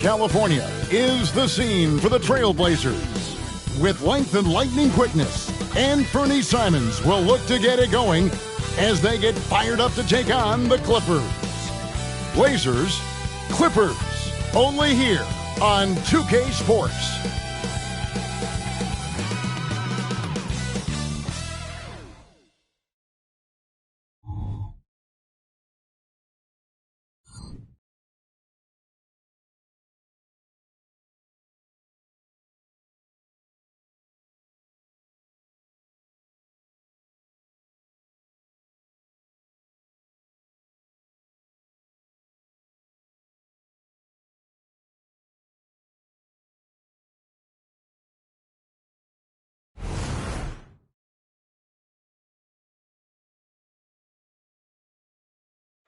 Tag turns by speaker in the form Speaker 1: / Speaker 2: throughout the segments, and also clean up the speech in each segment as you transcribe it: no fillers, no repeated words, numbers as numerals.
Speaker 1: California is the scene for the Trailblazers. With length and lightning quickness, and Fernie Simons will look to get it going as they get fired up to take on the Clippers. Blazers, Clippers, only here on 2K Sports.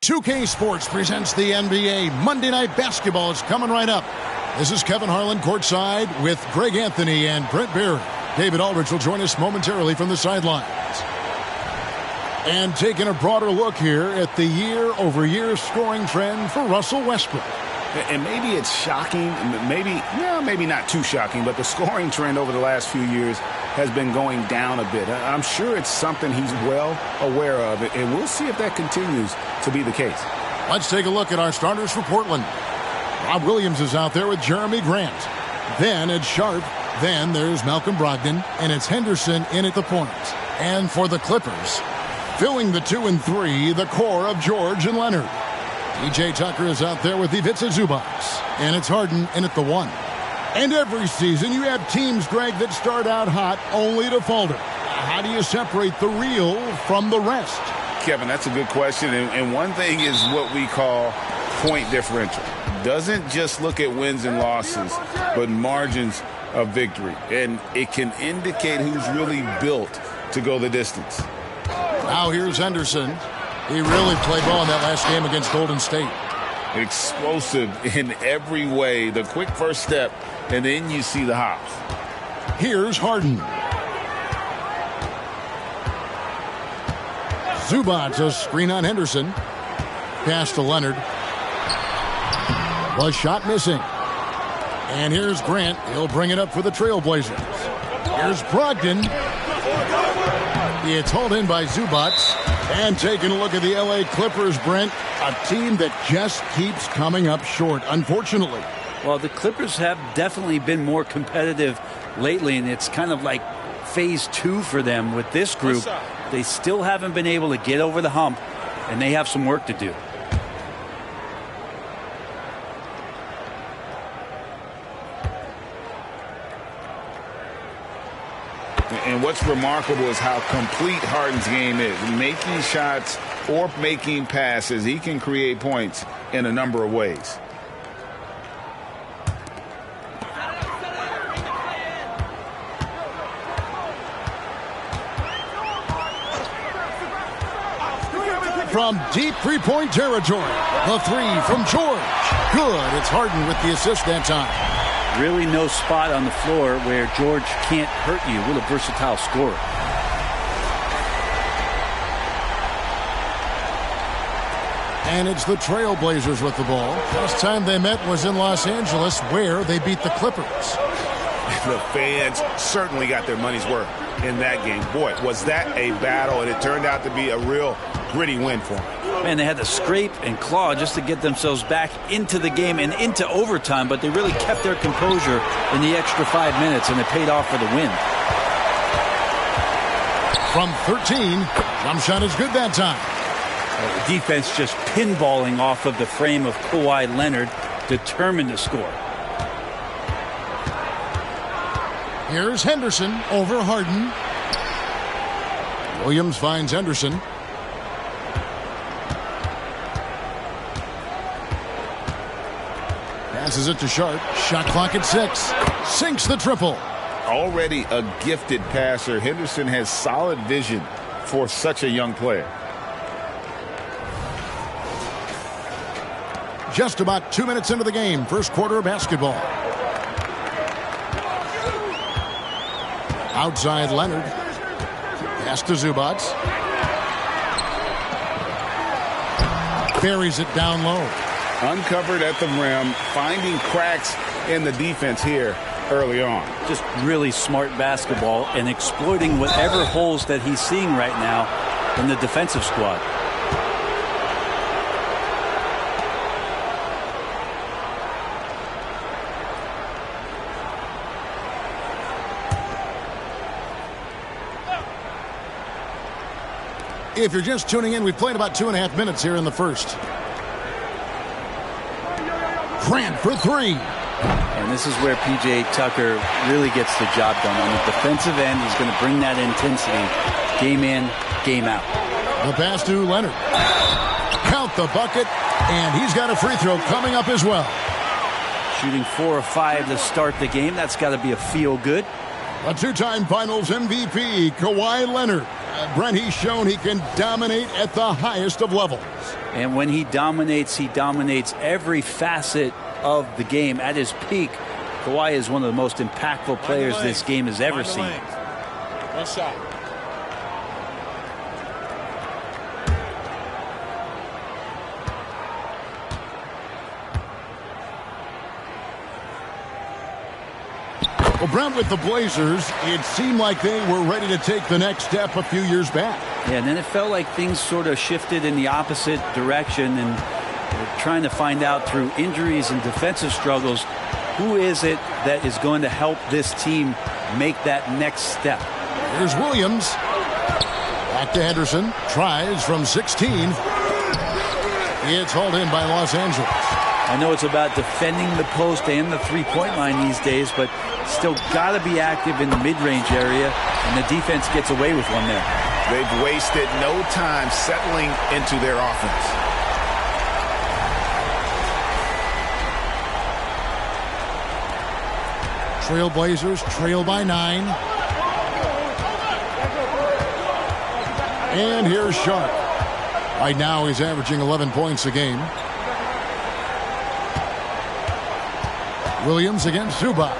Speaker 1: .2K Sports presents the NBA. Monday Night Basketball is coming right up. This is Kevin Harlan courtside with Greg Anthony and Brent Barry. David Aldridge will join us momentarily from the sidelines. And taking a broader look here at the year-over-year scoring trend for Russell Westbrook.
Speaker 2: And maybe it's shocking, maybe not too shocking, but the scoring trend over the last few years has been going down a bit. I'm sure it's something he's well aware of, and we'll see if that continues to be the case.
Speaker 1: Let's take a look at our starters for Portland. Rob Williams is out there with Jeremy Grant. Then it's Sharp. Then there's Malcolm Brogdon, and it's Henderson in at the point. And for the Clippers, filling the 2 and 3, the core of George and Leonard. P.J. Tucker is out there with Ivica Zubac, and it's Harden in at the 1. And every season you have teams, Greg, that start out hot only to falter. How do you separate the real from the rest?
Speaker 2: Kevin, that's a good question. And one thing is what we call point differential. Doesn't just look at wins and losses, but margins of victory. And it can indicate who's really built to go the distance.
Speaker 1: Now here's Henderson. He really played well in that last game against Golden State.
Speaker 2: Explosive in every way. The quick first step, and then you see the hops.
Speaker 1: Here's Harden. Zubac, a screen on Henderson. Pass to Leonard. Was shot missing. And here's Grant. He'll bring it up for the Trailblazers. Here's Brogdon. It's hauled in by Zubac. And taking a look at the L.A. Clippers, Brent, a team that just keeps coming up short, unfortunately.
Speaker 3: Well, the Clippers have definitely been more competitive lately, and it's kind of like phase 2 for them with this group. They still haven't been able to get over the hump, and they have some work to do.
Speaker 2: And what's remarkable is how complete Harden's game is. Making shots or making passes, he can create points in a number of ways.
Speaker 1: From deep three-point territory, the 3 from George. Good. It's Harden with the assist that time.
Speaker 3: Really no spot on the floor where George can't hurt you with a versatile scorer.
Speaker 1: And it's the Trailblazers with the ball. Last time they met was in Los Angeles, where they beat the Clippers.
Speaker 2: The fans certainly got their money's worth in that game. Boy, was that a battle, and it turned out to be a real gritty win for them.
Speaker 3: Man, they had to scrape and claw just to get themselves back into the game and into overtime, but they really kept their composure in the extra 5 minutes, and it paid off for the win.
Speaker 1: From 13, jump shot is good that time.
Speaker 3: The defense just pinballing off of the frame of Kawhi Leonard, determined to score.
Speaker 1: Here's Henderson over Harden. Williams finds Henderson. Passes it to Sharp. Shot clock at 6. Sinks the triple.
Speaker 2: Already a gifted passer, Henderson has solid vision for such a young player.
Speaker 1: Just about 2 minutes into the game, first quarter of basketball. Outside Leonard. Pass to Zubac. Buries it down low.
Speaker 2: Uncovered at the rim, finding cracks in the defense here early on.
Speaker 3: Just really smart basketball and exploiting whatever holes that he's seeing right now in the defensive squad.
Speaker 1: If you're just tuning in, we've played about 2.5 minutes here in the first. Grant for three.
Speaker 3: And this is where P.J. Tucker really gets the job done. On the defensive end, he's going to bring that intensity game in, game out.
Speaker 1: The pass to Leonard. Count the bucket, and he's got a free throw coming up as well.
Speaker 3: Shooting 4 of 5 to start the game. That's got to be a feel-good.
Speaker 1: A two-time Finals MVP, Kawhi Leonard. Brent, he's shown he can dominate at the highest of levels.
Speaker 3: And when he dominates every facet of the game. At his peak, Kawhi is one of the most impactful players this game has ever seen.
Speaker 2: One shot.
Speaker 1: Well, Brent, with the Blazers, it seemed like they were ready to take the next step a few years back.
Speaker 3: Yeah, and then it felt like things sort of shifted in the opposite direction, and we're trying to find out through injuries and defensive struggles, who is it that is going to help this team make that next step?
Speaker 1: Here's Williams. Back to Henderson. Tries from 16. It's hauled in by Los Angeles.
Speaker 3: I know it's about defending the post and the three-point line these days, but still got to be active in the mid-range area, and the defense gets away with one there.
Speaker 2: They've wasted no time settling into their offense.
Speaker 1: Trailblazers trail by 9. And here's Sharp. Right now he's averaging 11 points a game. Williams against Zubac.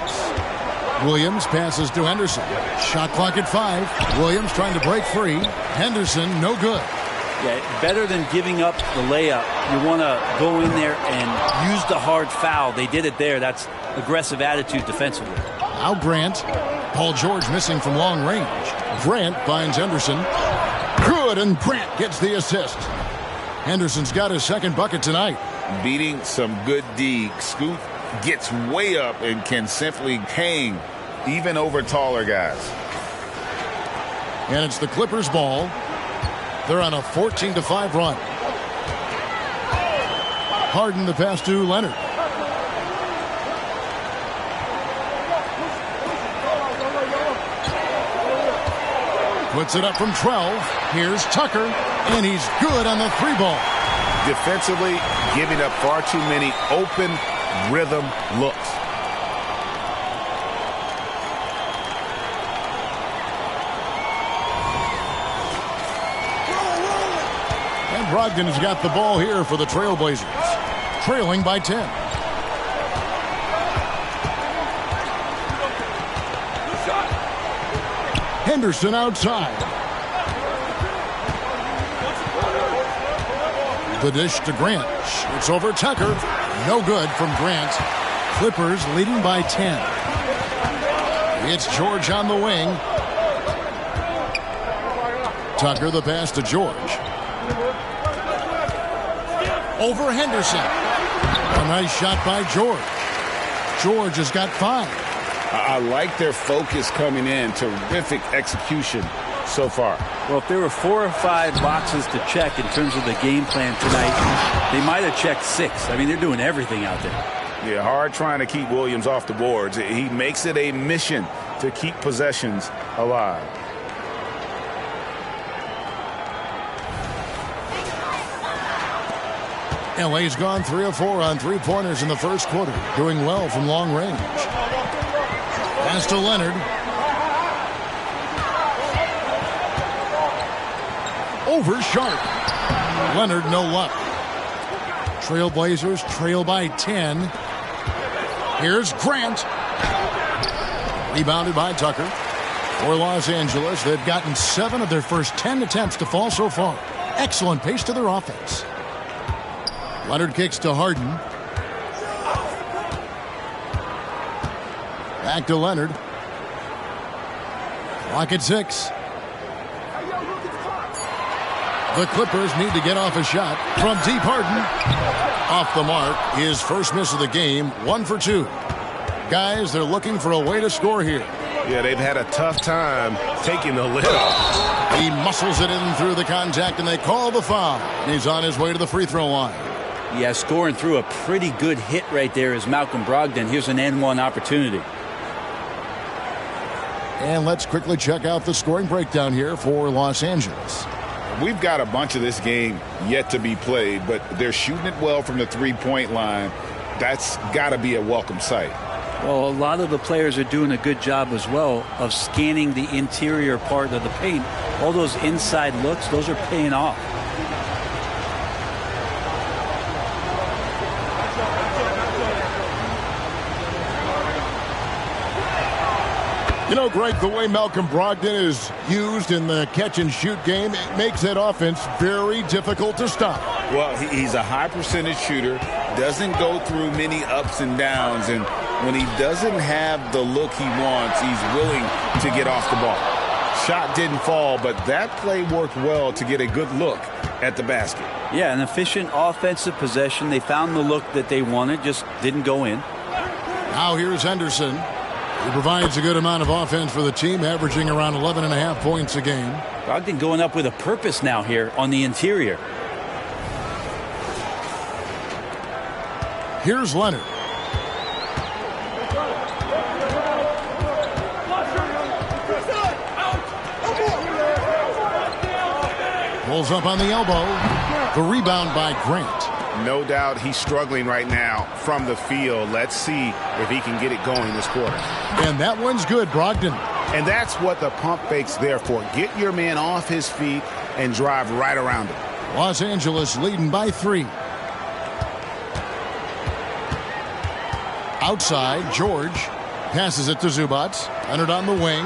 Speaker 1: Williams passes to Henderson. Shot clock at 5. Williams trying to break free. Henderson, no good.
Speaker 3: Yeah, better than giving up the layup. You want to go in there and use the hard foul. They did it there. That's aggressive attitude defensively.
Speaker 1: Now Grant. Paul George missing from long range. Grant finds Henderson. Good, and Grant gets the assist. Henderson's got his second bucket tonight.
Speaker 2: Beating some good D. Scoot gets way up and can simply hang even over taller guys.
Speaker 1: And it's the Clippers' ball. They're on a 14-5 run. Harden the pass to Leonard. Puts it up from 12. Here's Tucker, and he's good on the 3-ball.
Speaker 2: Defensively, giving up far too many open rhythm looks.
Speaker 1: And Brogdon has got the ball here for the Trailblazers, trailing by 10. Henderson outside. The dish to Grant. It's over Tucker. No good from Grant. Clippers leading by 10. It's George on the wing. Tucker the pass to George. Over Henderson. A nice shot by George. George has got 5.
Speaker 2: I like their focus coming in. Terrific execution so far.
Speaker 3: Well, if there were 4 or 5 boxes to check in terms of the game plan tonight, they might have checked 6. I mean, they're doing everything out there.
Speaker 2: Yeah, hard trying to keep Williams off the boards. He makes it a mission to keep possessions alive.
Speaker 1: LA's gone 3 of 4 on 3-pointers in the first quarter, doing well from long range. Pass to Leonard. Over Sharp. Leonard, no luck. Trailblazers trail by 10. Here's Grant. Rebounded by Tucker. For Los Angeles, they've gotten 7 of their first 10 attempts to fall so far. Excellent pace to their offense. Leonard kicks to Harden. Back to Leonard. Clock at 6. The Clippers need to get off a shot from deep. Harden. Off the mark. His first miss of the game. 1 for 2. Guys, they're looking for a way to score here.
Speaker 4: Yeah, they've had a tough time taking the lid off.
Speaker 1: He muscles it in through the contact, and they call the foul. He's on his way to the free throw line.
Speaker 3: Yeah, scoring through a pretty good hit right there is Malcolm Brogdon. Here's an N1 opportunity.
Speaker 1: And let's quickly check out the scoring breakdown here for Los Angeles.
Speaker 2: We've got a bunch of this game yet to be played, but they're shooting it well from the three-point line. That's got to be a welcome sight.
Speaker 3: Well, a lot of the players are doing a good job as well of scanning the interior part of the paint. All those inside looks, those are paying off.
Speaker 1: You know, Greg, the way Malcolm Brogdon is used in the catch-and-shoot game, it makes that offense very difficult to stop.
Speaker 2: Well, he's a high-percentage shooter, doesn't go through many ups and downs, and when he doesn't have the look he wants, he's willing to get off the ball. Shot didn't fall, but that play worked well to get a good look at the basket.
Speaker 3: Yeah, an efficient offensive possession. They found the look that they wanted, just didn't go in.
Speaker 1: Now here's Henderson. He provides a good amount of offense for the team, averaging around 11.5 points a game.
Speaker 3: Brogdon going up with a purpose now here on the interior.
Speaker 1: Here's Leonard. Pulls up on the elbow. The rebound by Grant.
Speaker 4: No doubt he's struggling right now from the field. Let's see if he can get it going this quarter.
Speaker 1: And that one's good, Brogdon.
Speaker 4: And that's what the pump fake's there for. Get your man off his feet and drive right around him.
Speaker 1: Los Angeles leading by 3. Outside, George passes it to Zubac. Leonard on the wing.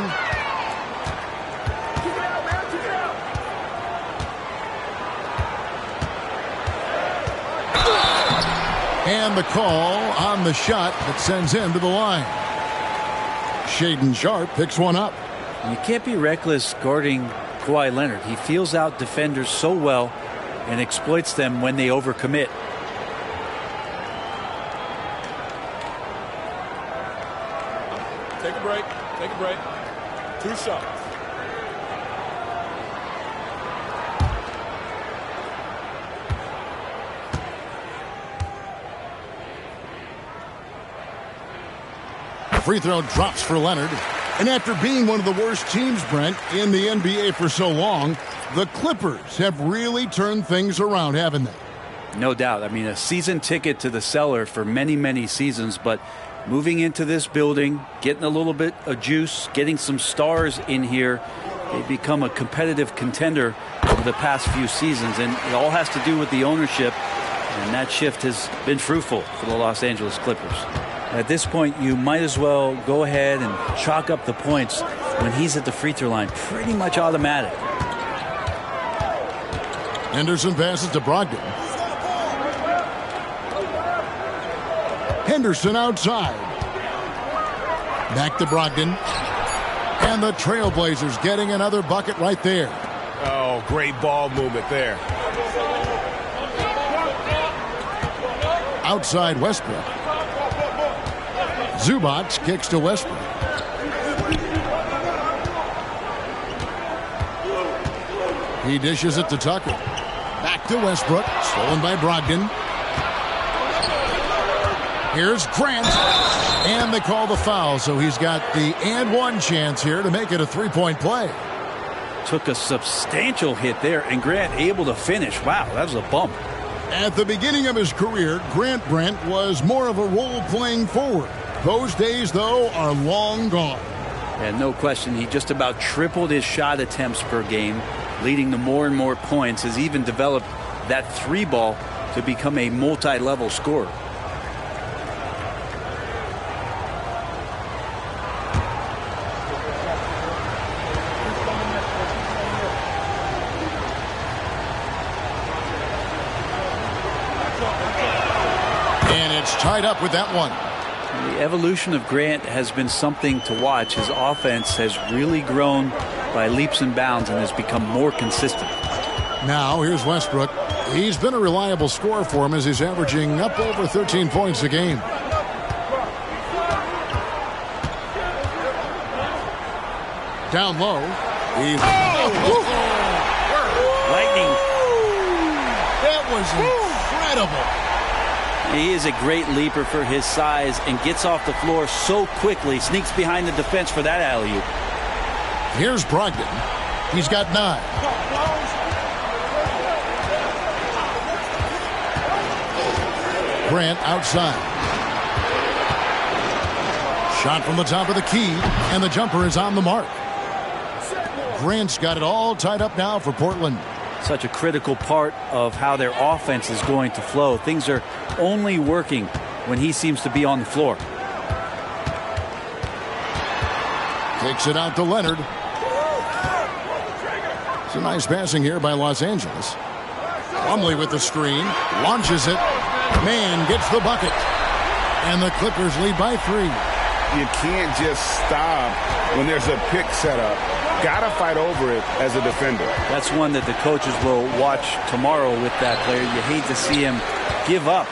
Speaker 1: And the call on the shot that sends him to the line. Shaedon Sharpe picks one up.
Speaker 3: You can't be reckless guarding Kawhi Leonard. He feels out defenders so well and exploits them when they overcommit.
Speaker 5: Take a break. Take a break. 2 shots.
Speaker 1: Free throw drops for Leonard. And after being one of the worst teams, Brent, in the NBA for so long, the Clippers have really turned things around, haven't they?
Speaker 3: No doubt. I mean, a season ticket to the cellar for many, many seasons, but moving into this building, getting a little bit of juice, getting some stars in here, they've become a competitive contender over the past few seasons, and it all has to do with the ownership, and that shift has been fruitful for the Los Angeles Clippers. At this point, you might as well go ahead and chalk up the points when he's at the free throw line. Pretty much automatic.
Speaker 1: Henderson passes to Brogdon. Henderson outside. Back to Brogdon. And the Trailblazers getting another bucket right there.
Speaker 4: Oh, great ball movement there.
Speaker 1: Outside Westbrook. Zubac kicks to Westbrook. He dishes it to Tucker. Back to Westbrook. Stolen by Brogdon. Here's Grant. And they call the foul, so he's got the and one chance here to make it a three-point play.
Speaker 3: Took a substantial hit there, and Grant able to finish. Wow, that was a bump.
Speaker 1: At the beginning of his career, Grant Brent was more of a role-playing forward. Those days, though, are long gone.
Speaker 3: And no question, he just about tripled his shot attempts per game, leading to more and more points, has even developed that three ball to become a multi-level scorer.
Speaker 1: tied up with that one.
Speaker 3: The evolution of Grant has been something to watch. His offense has really grown by leaps and bounds and has become more consistent.
Speaker 1: Now here's Westbrook. He's been a reliable scorer for him as he's averaging up over 13 points a game. Down low.
Speaker 3: Lightning.
Speaker 1: That was incredible.
Speaker 3: He is a great leaper for his size and gets off the floor so quickly. Sneaks behind the defense for that alley-oop.
Speaker 1: Here's Brogdon. He's got 9. Grant outside. Shot from the top of the key, and the jumper is on the mark. Grant's got it all tied up now for Portland.
Speaker 3: Such a critical part of how their offense is going to flow. Things are only working when he seems to be on the floor.
Speaker 1: Takes it out to Leonard. It's a nice passing here by Los Angeles. Plumlee with the screen. Launches it. Man gets the bucket. And the Clippers lead by 3.
Speaker 2: You can't just stop when there's a pick set up. Got to fight over it as a defender.
Speaker 3: That's one that the coaches will watch tomorrow with that player. You hate to see him give up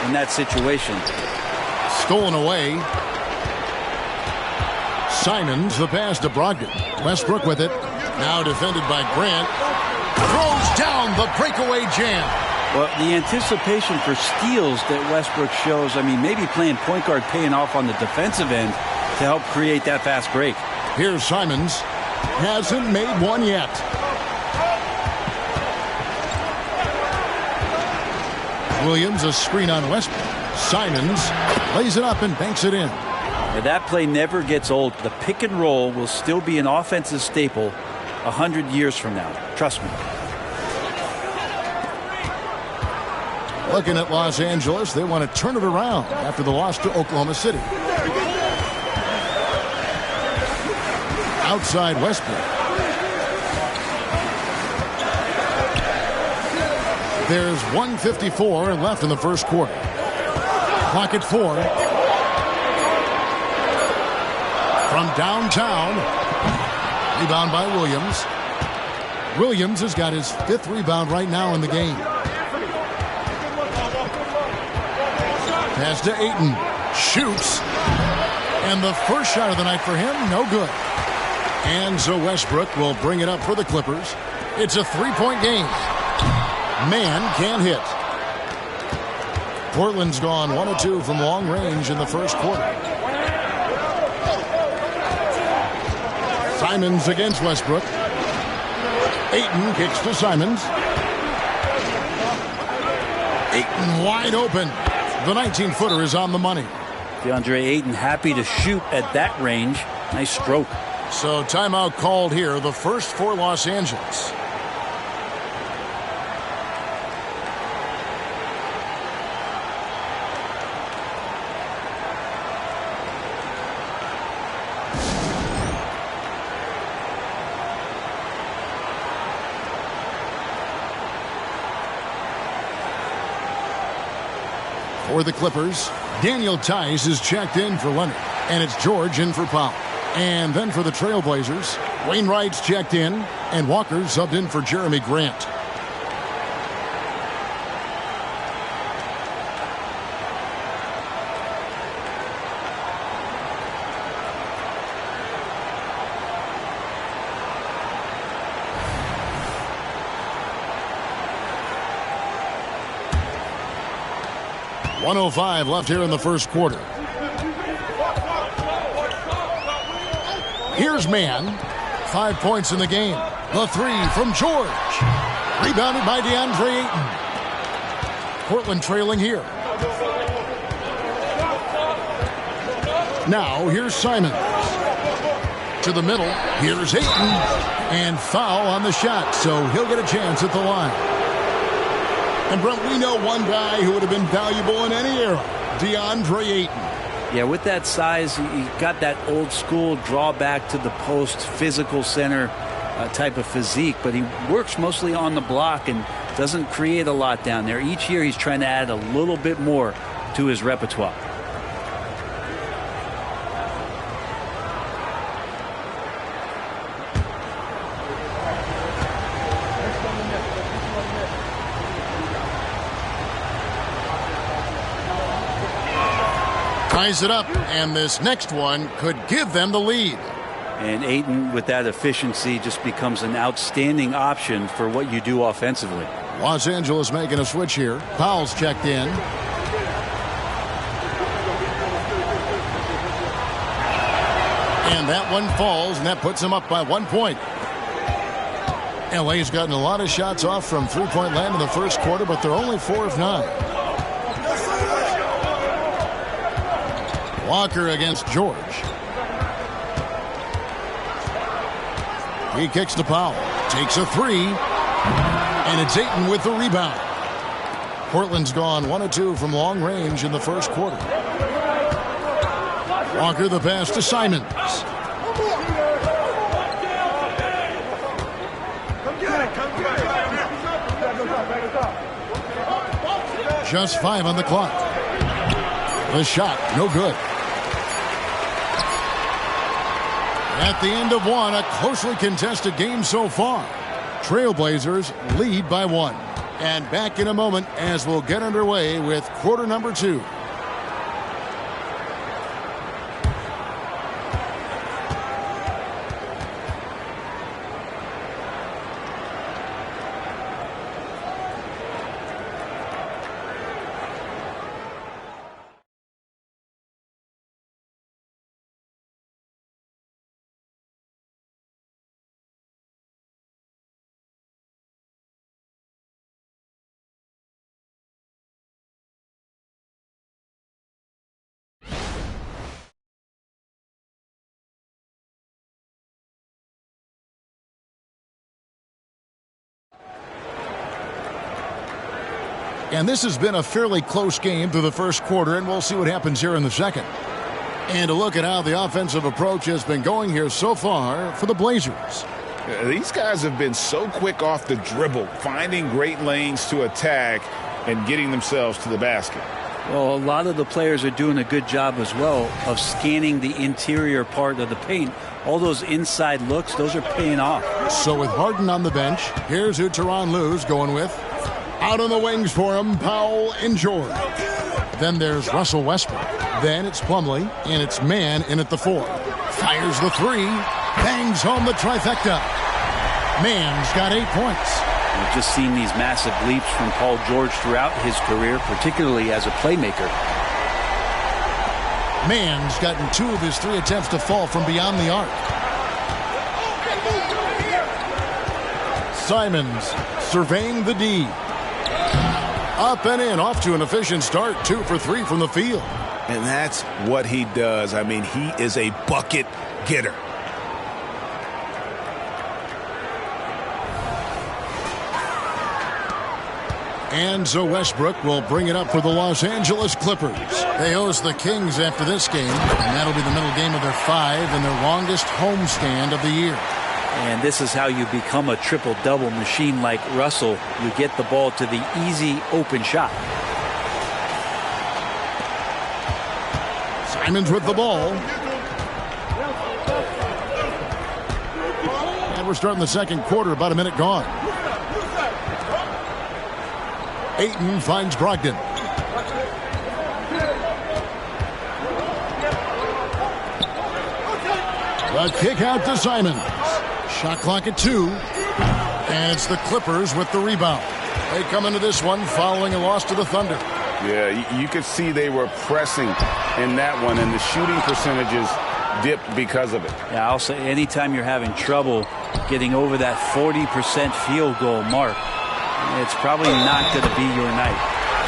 Speaker 3: in that situation.
Speaker 1: Stolen away. Simons, the pass to Brogdon. Westbrook with it. Now defended by Grant. Throws down the breakaway jam.
Speaker 3: Well, the anticipation for steals that Westbrook shows, I mean, maybe playing point guard paying off on the defensive end to help create that fast break.
Speaker 1: Here's Simons. Hasn't made one yet. Williams, a screen on Westbrook. Simons lays it up and banks it in.
Speaker 3: Now, that play never gets old. The pick and roll will still be an offensive staple 100 years from now. Trust me.
Speaker 1: Looking at Los Angeles, they want to turn it around after the loss to Oklahoma City. Outside Westbrook. There's 1:54 left in the first quarter. Clock at 4. From downtown. Rebound by Williams. Williams has got his 5th rebound right now in the game. Pass to Ayton. Shoots. And the first shot of the night for him, no good. And so Westbrook will bring it up for the Clippers. It's a 3-point game. Man can't hit. Portland's gone 1 of 2 from long range in the first quarter. Simons against Westbrook. Ayton kicks to Simons. Ayton wide open. The 19-footer is on the money.
Speaker 3: DeAndre Ayton happy to shoot at that range. Nice stroke.
Speaker 1: So timeout called here, the first for Los Angeles. For the Clippers, Daniel Tice is checked in for Leonard, and it's George in for Powell. And then for the Trailblazers, Wainwright's checked in, and Walker subbed in for Jeremy Grant. .105 left here in the first quarter. Here's Mann. 5 points in the game. The 3 from George. Rebounded by DeAndre Ayton. Portland trailing here. Now here's Simons. To the middle. Here's Ayton. And foul on the shot, so he'll get a chance at the line. And Brent, we know one guy who would have been valuable in any era. DeAndre Ayton.
Speaker 3: Yeah, with that size, he got that old school draw back to the post, physical center type of physique, but he works mostly on the block and doesn't create a lot down there. Each year he's trying to add a little bit more to his repertoire.
Speaker 1: Ties it up, and this next one could give them the lead.
Speaker 3: And Ayton, with that efficiency, just becomes an outstanding option for what you do offensively.
Speaker 1: Los Angeles making a switch here. Powell's checked in. And that one falls, and that puts him up by 1 point. LA's gotten a lot of shots off from three-point land in the first quarter, but they're only 4 of 9. Walker against George. He kicks to Powell. Takes a three. And it's Ayton with the rebound. Portland's gone 1 of 2 from long range in the first quarter. Walker the pass to Simons. Just 5 on the clock. The shot, no good. At the end of one, a closely contested game so far. Trailblazers lead by 1. And back in a moment as we'll get underway with quarter number 2. And this has been a fairly close game through the first quarter, and we'll see what happens here in the second. And a look at how the offensive approach has been going here so far for the Blazers.
Speaker 2: These guys have been so quick off the dribble, finding great lanes to attack and getting themselves to the basket.
Speaker 3: Well, a lot of the players are doing a good job as well of scanning the interior part of the paint. All those inside looks, those are paying off.
Speaker 1: So with Harden on the bench, here's who Tyronn Lue's going with. Out on the wings for him, Powell and George. Then there's Russell Westbrook. Then it's Plumlee, and it's Mann in at the 4. Fires the 3. Bangs home the trifecta. Mann's got 8 points.
Speaker 3: We've just seen these massive leaps from Paul George throughout his career, particularly as a playmaker.
Speaker 1: Mann's gotten 2 of his 3 attempts to fall from beyond the arc. Simons surveying the D. Up and in, off to an efficient start. 2 for 3 from the field.
Speaker 4: And that's what he does. I mean, he is a bucket getter.
Speaker 1: And so Westbrook will bring it up for the Los Angeles Clippers. They host the Kings after this game, and that'll be the middle game of their 5 and their longest homestand of the year.
Speaker 3: And this is how you become a triple-double machine like Russell. You get the ball to the easy open shot.
Speaker 1: Simons with the ball. And we're starting the second quarter, about a minute gone. Ayton finds Brogdon. The kick out to Simons. Shot clock at 2. And it's the Clippers with the rebound. They come into this one following a loss to the Thunder.
Speaker 2: Yeah, you could see they were pressing in that one, and the shooting percentages dipped because of it.
Speaker 3: Yeah, I'll say anytime you're having trouble getting over that 40% field goal mark, it's probably not going to be your night.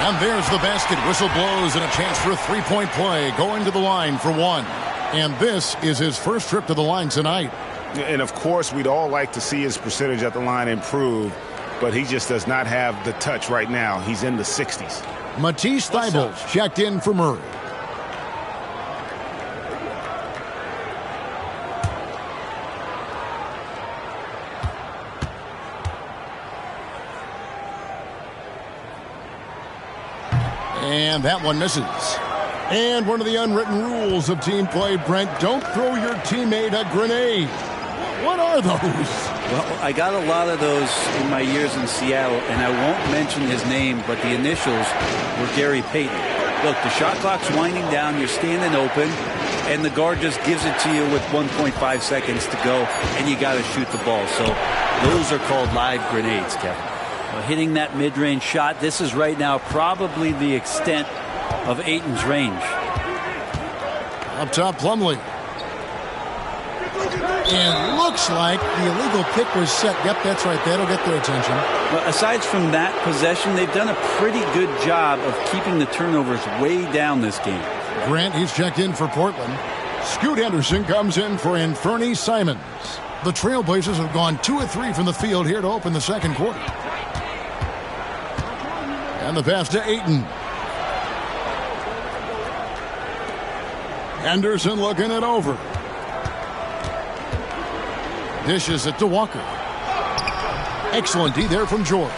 Speaker 1: And there's the basket. Whistle blows and a chance for a three-point play. Going to the line for 1. And this is his first trip to the line tonight.
Speaker 4: And, of course, we'd all like to see his percentage at the line improve, but he just does not have the touch right now. He's in the 60s.
Speaker 1: Matisse Thybulle checked in for Murray. And that one misses. And one of the unwritten rules of team play, Brent, don't throw your teammate a grenade. What are those?
Speaker 3: Well, I got a lot of those in my years in Seattle, and I won't mention his name, but the initials were Gary Payton. Look, the shot clock's winding down, you're standing open, and the guard just gives it to you with 1.5 seconds to go, and you got to shoot the ball. So those are called live grenades, Kevin. Well, hitting that mid-range shot, this is right now probably the extent of Ayton's range.
Speaker 1: Up top, Plumlee. And looks like the illegal pick was set. Yep, that's right. That'll get their attention.
Speaker 3: Well, aside from that possession, they've done a pretty good job of keeping the turnovers way down this game.
Speaker 1: Grant, he's checked in for Portland. Scoot Henderson comes in for Anthony Simons. The Trailblazers have gone 2 of 3 from the field here to open the second quarter. And the pass to Ayton. Henderson looking it over. Dishes it to Walker. Excellent D there from George.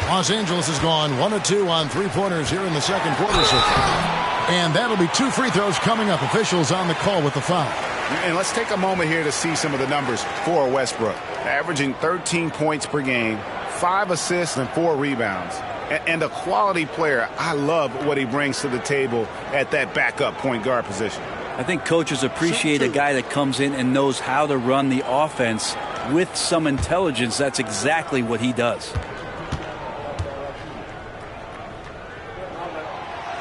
Speaker 1: Los Angeles has gone 1 of 2 on three-pointers here in the second quarter so far. And that'll be 2 free throws coming up. Officials on the call with the foul.
Speaker 4: And let's take a moment here to see some of the numbers for Westbrook. Averaging 13 points per game, 5 assists and 4 rebounds. And a quality player. I love what he brings to the table at that backup point guard position.
Speaker 3: I think coaches appreciate a guy that comes in and knows how to run the offense with some intelligence. That's exactly what he does.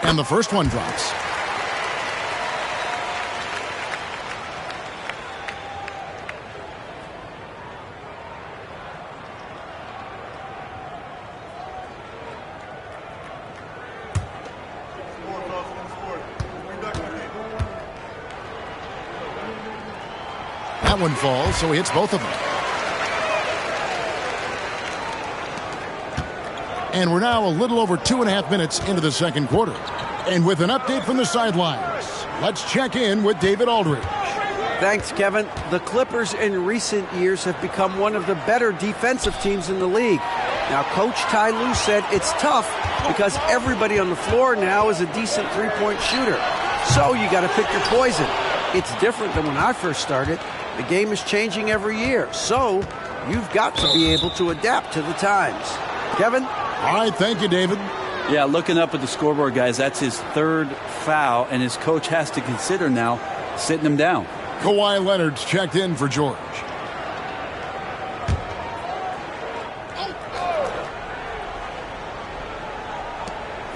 Speaker 1: And the first one drops. That one falls, so he hits both of them. And we're now a little over 2.5 minutes into the second quarter. And with an update from the sidelines, let's check in with David Aldridge.
Speaker 6: Thanks, Kevin. The Clippers in recent years have become one of the better defensive teams in the league. Now, Coach Ty Lue said it's tough because everybody on the floor now is a decent three-point shooter. So you got to pick your poison. It's different than when I first started. The game is changing every year, so you've got to be able to adapt to the times. Kevin?
Speaker 1: All right, thank you, David.
Speaker 3: Yeah, looking up at the scoreboard, guys, that's his third foul, and his coach has to consider now sitting him down.
Speaker 1: Kawhi Leonard's checked in for George.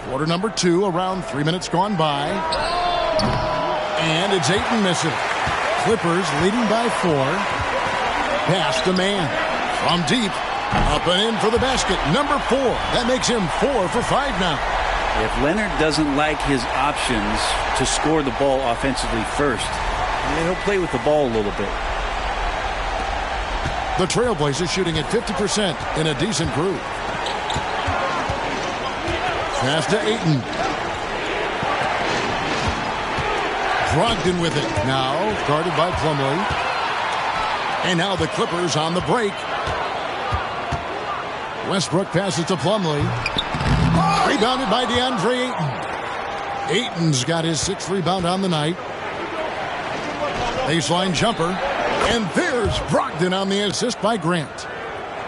Speaker 1: Quarter number 2, around 3 minutes gone by. And it's Ayton missing. Clippers leading by 4. Pass to man. From deep. Up and in for the basket. Number 4. That makes him 4 for 5 now.
Speaker 3: If Leonard doesn't like his options to score the ball offensively first, he'll play with the ball a little bit.
Speaker 1: The Trailblazers shooting at 50% in a decent groove. Pass to Ayton. Brogdon with it. Now guarded by Plumlee. And now the Clippers on the break. Westbrook passes to Plumlee. Rebounded by DeAndre Ayton. Ayton's got his 6th rebound on the night. Baseline jumper. And there's Brogdon on the assist by Grant.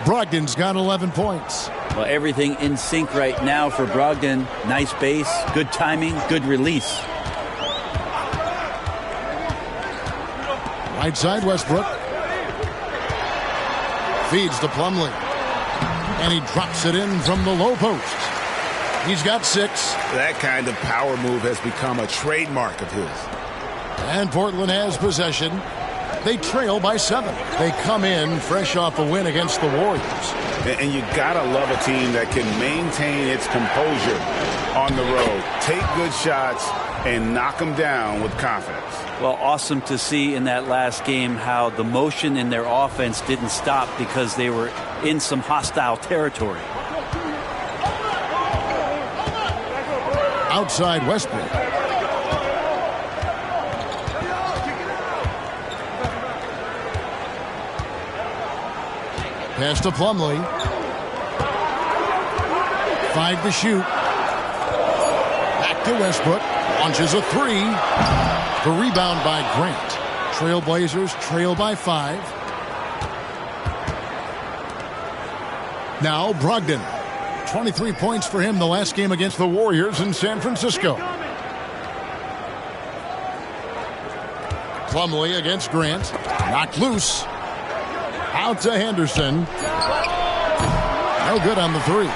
Speaker 1: Brogdon's got 11 points.
Speaker 3: Well, everything in sync right now for Brogdon. Nice base, good timing, good release.
Speaker 1: Right side, Westbrook. Feeds to Plumlee. And he drops it in from the low post. He's got 6.
Speaker 4: That kind of power move has become a trademark of his.
Speaker 1: And Portland has possession. They trail by 7. They come in fresh off a win against the Warriors.
Speaker 4: And you gotta love a team that can maintain its composure on the road. Take good shots and knock them down with confidence.
Speaker 3: Well, awesome to see in that last game how the motion in their offense didn't stop because they were in some hostile territory.
Speaker 1: Outside Westbrook. Pass to Plumlee. 5 to shoot. Back to Westbrook. Launches a three. The rebound by Grant. Trailblazers trail by 5. Now Brogdon. 23 points for him the last game against the Warriors in San Francisco. Plumlee against Grant. Knocked loose. Out to Henderson. No good on the three.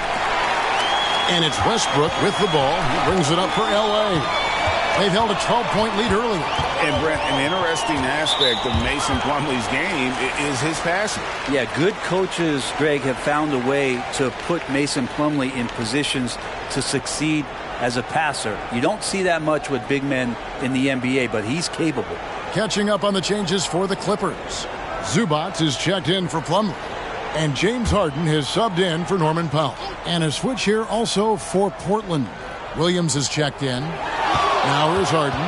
Speaker 1: And it's Westbrook with the ball. He brings it up for L.A. They've held a 12-point lead early.
Speaker 2: And Brent, an interesting aspect of Mason Plumlee's game is his passing.
Speaker 3: Yeah, good coaches, Greg, have found a way to put Mason Plumlee in positions to succeed as a passer. You don't see that much with big men in the NBA, but he's capable.
Speaker 1: Catching up on the changes for the Clippers. Zubac is checked in for Plumlee. And James Harden has subbed in for Norman Powell. And a switch here also for Portland. Williams is checked in. Now here's Harden.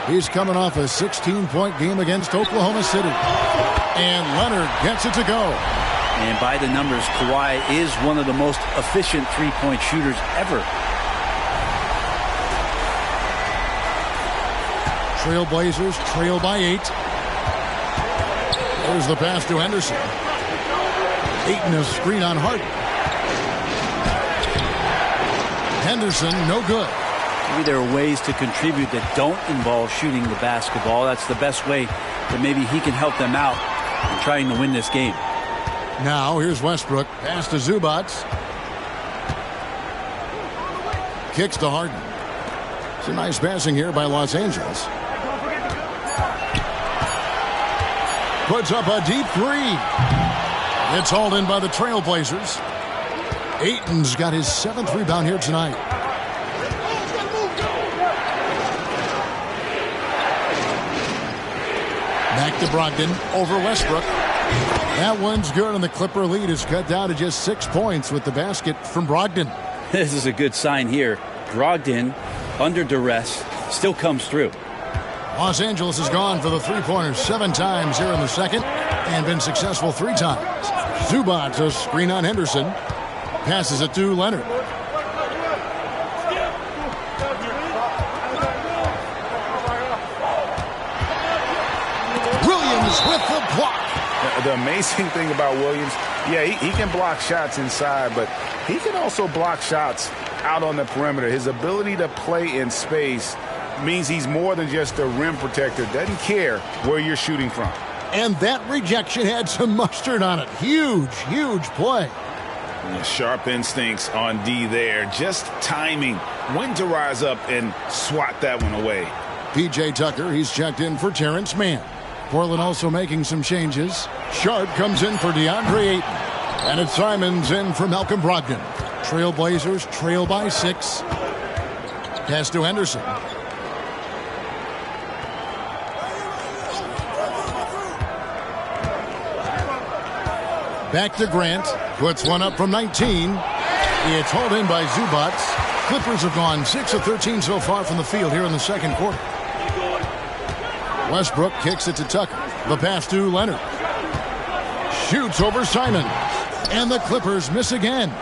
Speaker 1: He's coming off a 16-point game against Oklahoma City. And Leonard gets it to go.
Speaker 3: And by the numbers, Kawhi is one of the most efficient three-point shooters ever.
Speaker 1: Trailblazers trail by 8. There's the pass to Henderson. Ayton a screen on Harden. Henderson, no good.
Speaker 3: Maybe there are ways to contribute that don't involve shooting the basketball. That's the best way that maybe he can help them out in trying to win this game.
Speaker 1: Now here's Westbrook. Pass to Zubac. Kicks to Harden. Some nice passing here by Los Angeles. Puts up a deep three. It's hauled in by the Trailblazers. Ayton's got his 7th rebound here tonight. Back to Brogdon over Westbrook. That one's good, and the Clipper lead is cut down to just 6 points with the basket from Brogdon.
Speaker 3: This is a good sign here. Brogdon, under duress, still comes through.
Speaker 1: Los Angeles has gone for the three-pointers 7 times here in the second and been successful 3 times. Zubac a screen on Henderson. Passes it to Leonard. Williams with the block.
Speaker 4: The amazing thing about Williams, yeah, he can block shots inside, but he can also block shots out on the perimeter. His ability to play in space means he's more than just a rim protector. Doesn't care where you're shooting from.
Speaker 1: And that rejection had some mustard on it. Huge, huge play.
Speaker 2: Sharp instincts on D there. Just timing when to rise up and swat that one away.
Speaker 1: P.J. Tucker, he's checked in for Terrence Mann. Portland also making some changes. Sharp comes in for DeAndre Ayton. And it's Simons in for Malcolm Brogdon. Trailblazers trail by 6. Pass to Henderson. Back to Grant. Puts one up from 19. It's hauled in by Zubac. Clippers have gone 6 of 13 so far from the field here in the second quarter. Westbrook kicks it to Tucker. The pass to Leonard. Shoots over Simon. And the Clippers miss again.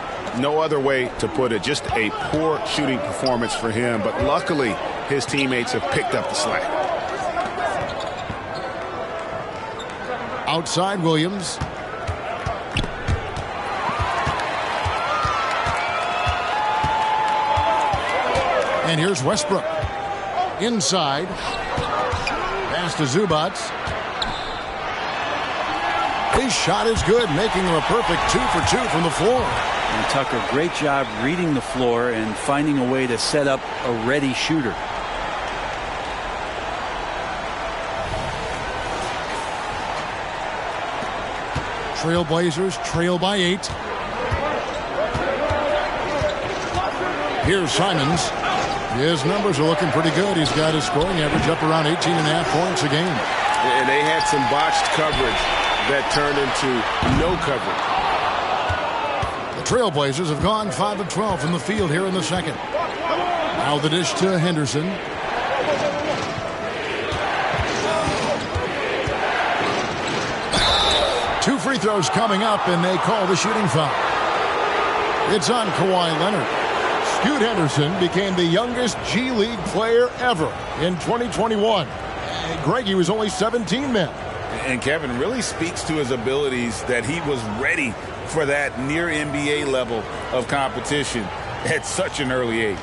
Speaker 4: No other way to put it. Just a poor shooting performance for him. But luckily, his teammates have picked up the slack.
Speaker 1: Outside Williams. And here's Westbrook. Inside. Pass to Zubac. His shot is good, making him a perfect 2 for 2 from the floor.
Speaker 3: And Tucker, great job reading the floor and finding a way to set up a ready shooter.
Speaker 1: Trailblazers trail by 8. Here's Simons. His numbers are looking pretty good. He's got his scoring average up around 18.5 points a game.
Speaker 4: And they had some botched coverage that turned into no coverage.
Speaker 1: The Trailblazers have gone 5 of 12 from the field here in the second. Now the dish to Henderson. Two free throws coming up, and they call the shooting foul. It's on Kawhi Leonard. Scoot Henderson became the youngest G League player ever in 2021. Greg, he was only 17 then.
Speaker 2: And Kevin really speaks to his abilities that he was ready for that near NBA level of competition at such an early age.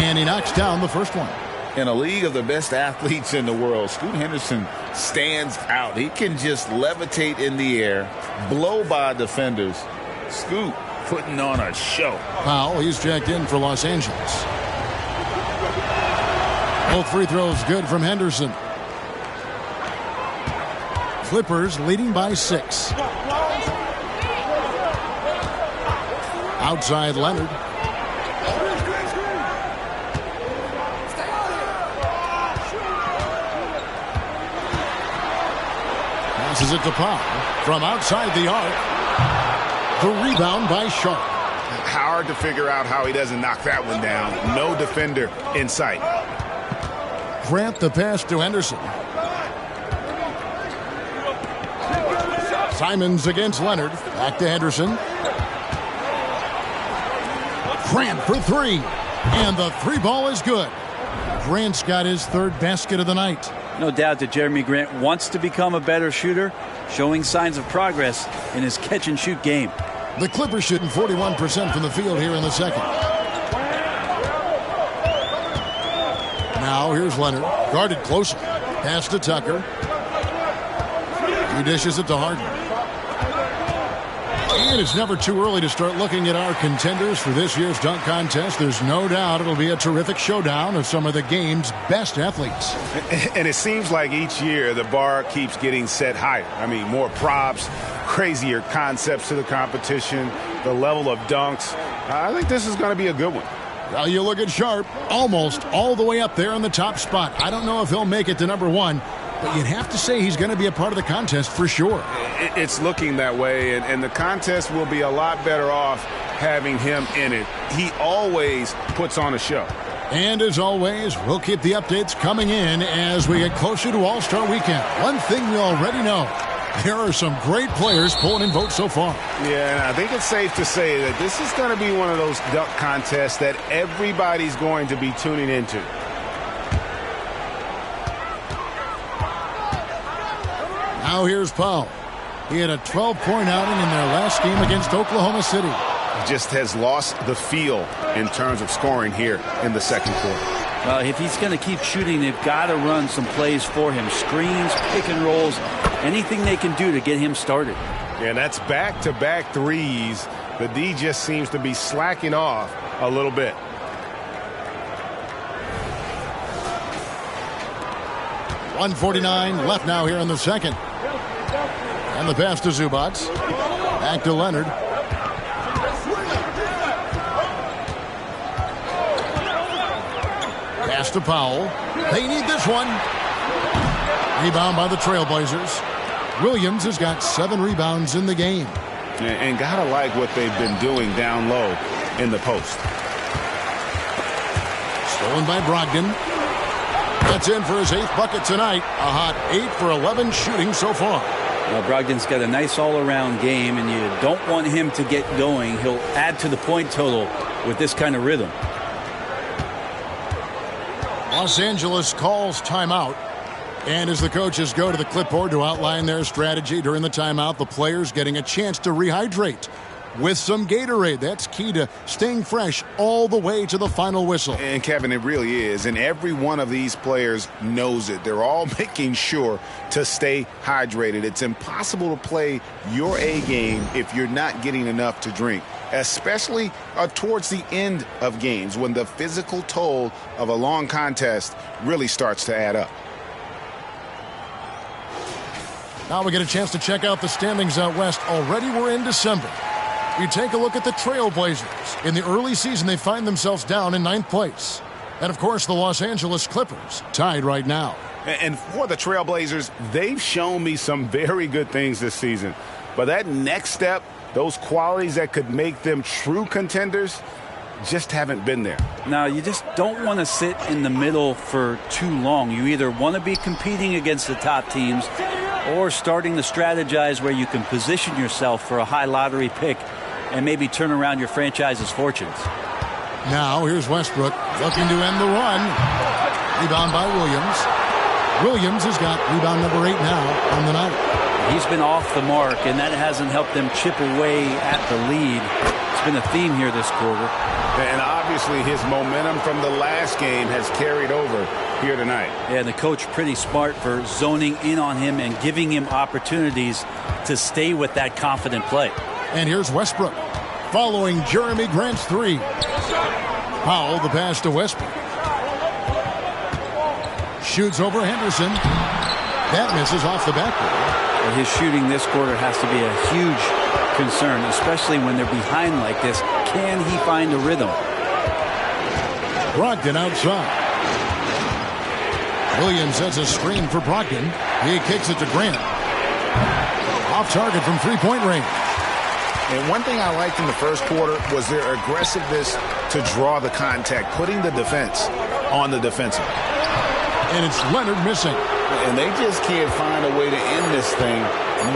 Speaker 1: And he knocks down the first one.
Speaker 2: In a league of the best athletes in the world, Scoot Henderson stands out. He can just levitate in the air, blow by defenders. Scoot putting on a show.
Speaker 1: Powell, he's checked in for Los Angeles. Both free throws good from Henderson. Clippers leading by 6. Outside Leonard. Passes it to Powell from outside the arc. The rebound by Sharp.
Speaker 4: Hard to figure out how he doesn't knock that one down. No defender in sight.
Speaker 1: Grant the pass to Henderson. Simons against Leonard. Back to Henderson. Grant for 3. And the 3 ball is good. Grant's got his 3rd basket of the night.
Speaker 3: No doubt that Jeremy Grant wants to become a better shooter, showing signs of progress in his catch-and-shoot game.
Speaker 1: The Clippers shooting 41% from the field here in the second. Now here's Leonard, guarded closely. Pass to Tucker. He dishes it to Harden. And it's never too early to start looking at our contenders for this year's dunk contest. There's no doubt it'll be a terrific showdown of some of the game's best athletes.
Speaker 4: And it seems like each year the bar keeps getting set higher. I mean, more props, crazier concepts to the competition, the level of dunks. I think this is going to be a good one.
Speaker 1: Well, you look at Sharp, almost all the way up there in the top spot. I don't know if he'll make it to number 1, but you'd have to say he's going to be a part of the contest for sure.
Speaker 4: It's looking that way, and the contest will be a lot better off having him in it. He always puts on a show.
Speaker 1: And as always, we'll keep the updates coming in as we get closer to All-Star Weekend. One thing we already know, there are some great players pulling in votes so far.
Speaker 4: Yeah, and I think it's safe to say that this is going to be one of those dunk contests that everybody's going to be tuning into.
Speaker 1: Now here's Powell. He had a 12-point outing in their last game against Oklahoma City.
Speaker 4: He just has lost the feel in terms of scoring here in the second quarter.
Speaker 3: Well, if he's going to keep shooting, they've got to run some plays for him. Screens, pick and rolls, anything they can do to get him started.
Speaker 4: Yeah, and that's back-to-back threes. The D just seems to be slacking off a little bit.
Speaker 1: .149 left now here in the second. And the pass to Zubac. Back to Leonard. Pass to Powell. They need this one. Rebound by the Trailblazers. Williams has got 7 rebounds in the game.
Speaker 4: And gotta like what they've been doing down low in the post.
Speaker 1: Stolen by Brogdon. That's in for his 8th bucket tonight. A hot 8 for 11 shooting so far.
Speaker 3: Well, Brogdon's got a nice all-around game, and you don't want him to get going. He'll add to the point total with this kind of rhythm.
Speaker 1: Los Angeles calls timeout. And as the coaches go to the clipboard to outline their strategy during the timeout, the players getting a chance to rehydrate with some Gatorade. That's key to staying fresh all the way to the final whistle.
Speaker 4: And, Kevin, it really is. And every one of these players knows it. They're all making sure to stay hydrated. It's impossible to play your A game if you're not getting enough to drink, especially towards the end of games when the physical toll of a long contest really starts to add up.
Speaker 1: Now we get a chance to check out the standings out west. Already we're in December. You take a look at the Trailblazers. In the early season, they find themselves down in 9th place. And, of course, the Los Angeles Clippers tied right now.
Speaker 4: And for the Trailblazers, they've shown me some very good things this season. But that next step, those qualities that could make them true contenders, just haven't been there.
Speaker 3: Now, you just don't want to sit in the middle for too long. You either want to be competing against the top teams or starting to strategize where you can position yourself for a high lottery pick and maybe turn around your franchise's fortunes.
Speaker 1: Now, here's Westbrook looking to end the run. Rebound by Williams. Williams has got rebound number 8 now on the night.
Speaker 3: He's been off the mark, and that hasn't helped them chip away at the lead. It's been a theme here this quarter.
Speaker 4: And obviously his momentum from the last game has carried over here tonight.
Speaker 3: Yeah, the coach pretty smart for zoning in on him and giving him opportunities to stay with that confident play.
Speaker 1: And here's Westbrook following Jeremy Grant's 3. Powell, the pass to Westbrook. Shoots over Henderson. That misses off the backboard.
Speaker 3: His shooting this quarter has to be a huge concern, especially when they're behind like this. Can he find a rhythm?
Speaker 1: Brogdon outside. Williams has a screen for Brogdon. He kicks it to Grant. Off target from three-point range.
Speaker 4: And one thing I liked in the first quarter was their aggressiveness to draw the contact, putting the defense on the defensive.
Speaker 1: And it's Leonard missing.
Speaker 2: And they just can't find a way to end this thing.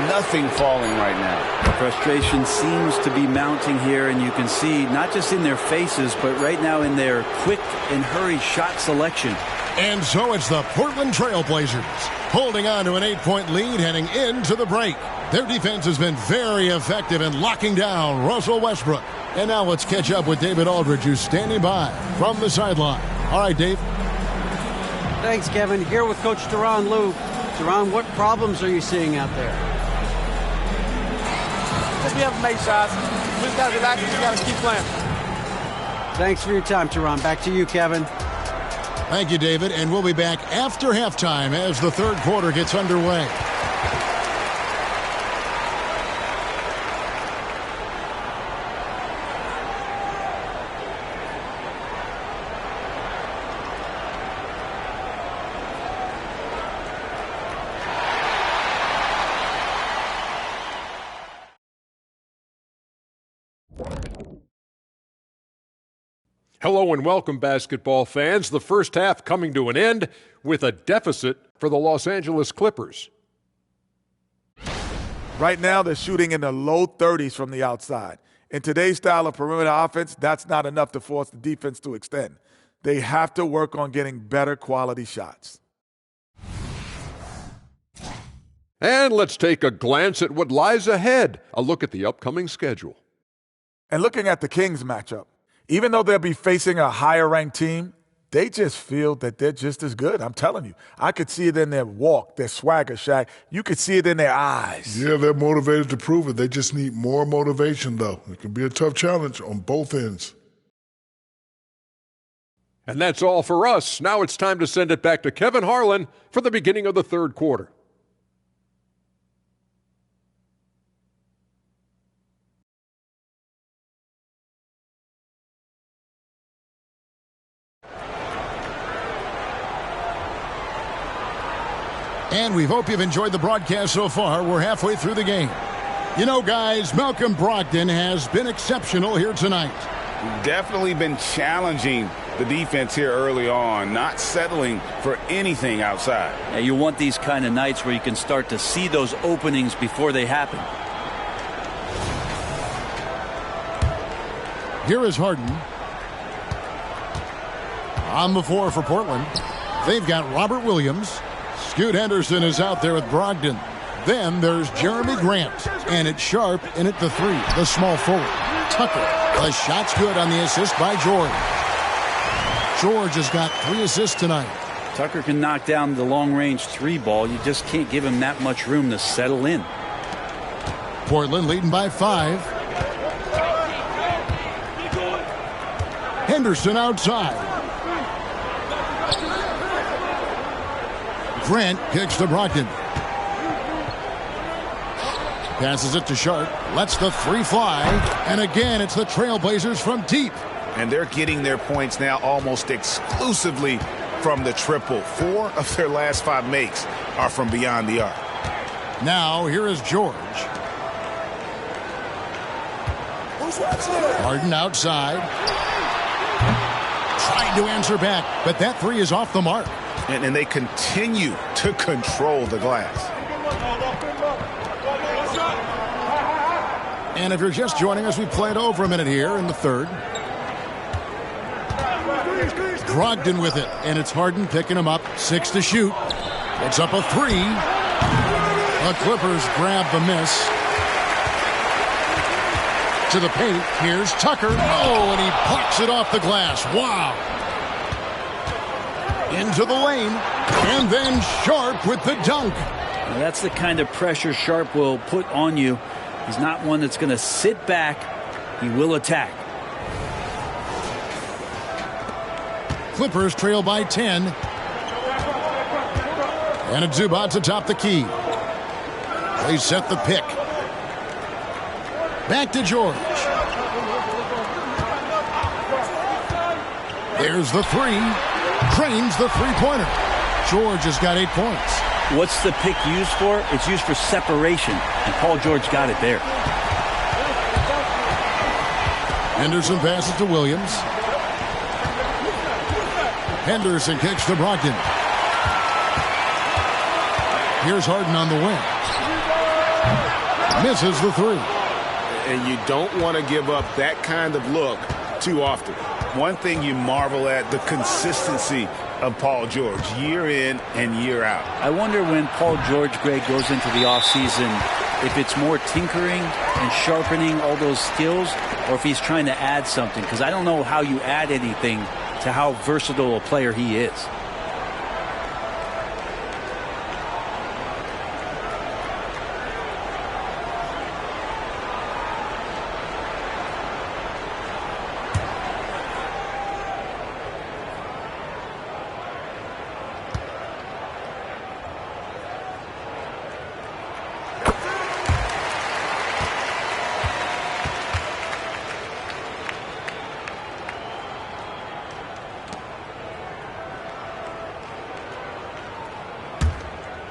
Speaker 2: Nothing falling right now.
Speaker 3: The frustration seems to be mounting here, and you can see not just in their faces, but right now in their quick and hurried shot selection.
Speaker 1: And so it's the Portland Trailblazers holding on to an 8-point lead heading into the break. Their defense has been very effective in locking down Russell Westbrook. And now let's catch up with David Aldridge, who's standing by from the sideline. All right, Dave.
Speaker 6: Thanks, Kevin. Here with Coach Duran Lou. Duran, what problems are you seeing out there?
Speaker 5: Just be able to make shots. We just got to relax and we got to keep playing.
Speaker 6: Thanks for your time, Duran. Back to you, Kevin.
Speaker 1: Thank you, David. And we'll be back after halftime as the third quarter gets underway.
Speaker 7: Hello and welcome, basketball fans. The first half coming to an end with a deficit for the Los Angeles Clippers.
Speaker 8: Right now, they're shooting in the low 30s from the outside. In today's style of perimeter offense, that's not enough to force the defense to extend. They have to work on getting better quality shots.
Speaker 7: And let's take a glance at what lies ahead. A look at the upcoming schedule.
Speaker 8: And looking at the Kings matchup, even though they'll be facing a higher-ranked team, they just feel that they're just as good. I'm telling you. I could see it in their walk, their swagger, Shaq. You could see it in their eyes.
Speaker 9: Yeah, they're motivated to prove it. They just need more motivation, though. It can be a tough challenge on both ends.
Speaker 7: And that's all for us. Now it's time to send it back to Kevin Harlan for the beginning of the third quarter.
Speaker 1: And we hope you've enjoyed the broadcast so far. We're halfway through the game. You know, guys, Malcolm Brogdon has been exceptional here tonight.
Speaker 2: Definitely been challenging the defense here early on, not settling for anything outside.
Speaker 3: Yeah, you want these kind of nights where you can start to see those openings before they happen.
Speaker 1: Here is Harden. On the floor for Portland, they've got Robert Williams. Scoot Henderson is out there with Brogdon. Then there's Jeremy Grant. And it's Sharp in at the 3, the small forward. Tucker. The shot's good on the assist by George. George has got 3 assists tonight.
Speaker 3: Tucker can knock down the long-range 3 ball. You just can't give him that much room to settle in.
Speaker 1: Portland leading by 5. Henderson outside. Grant kicks to Brogdon. Passes it to Sharp. Lets the 3 fly. And again, it's the Trailblazers from deep.
Speaker 4: And they're getting their points now almost exclusively from the triple. 4 of their last 5 makes are from beyond the arc.
Speaker 1: Now, here is George. Harden outside. Trying to answer back, but that three is off the mark.
Speaker 4: And they continue to control the glass.
Speaker 1: And if you're just joining us, we played over a minute here in the third. Brogdon with it, and it's Harden picking him up. 6 to shoot. It's up a 3. The Clippers grab the miss. To the paint. Here's Tucker. Oh, and he pucks it off the glass. Wow. Into the lane. And then Sharp with the dunk.
Speaker 3: Now that's the kind of pressure Sharp will put on you. He's not one that's going to sit back. He will attack.
Speaker 1: Clippers trail by 10. And it's Zubac to top the key. They set the pick. Back to George. There's the 3. Drains the three-pointer. George has got 8 points.
Speaker 3: What's the pick used for? It's used for separation, and Paul George got it there.
Speaker 1: Henderson passes to Williams. Henderson kicks to Brogdon. Here's Harden on the wing. Misses the 3.
Speaker 4: And you don't want to give up that kind of look too often. One thing you marvel at, the consistency of Paul George, year in and year out.
Speaker 3: I wonder when Paul George, Greg, goes into the offseason, if it's more tinkering and sharpening all those skills, or if he's trying to add something. Because I don't know how you add anything to how versatile a player he is.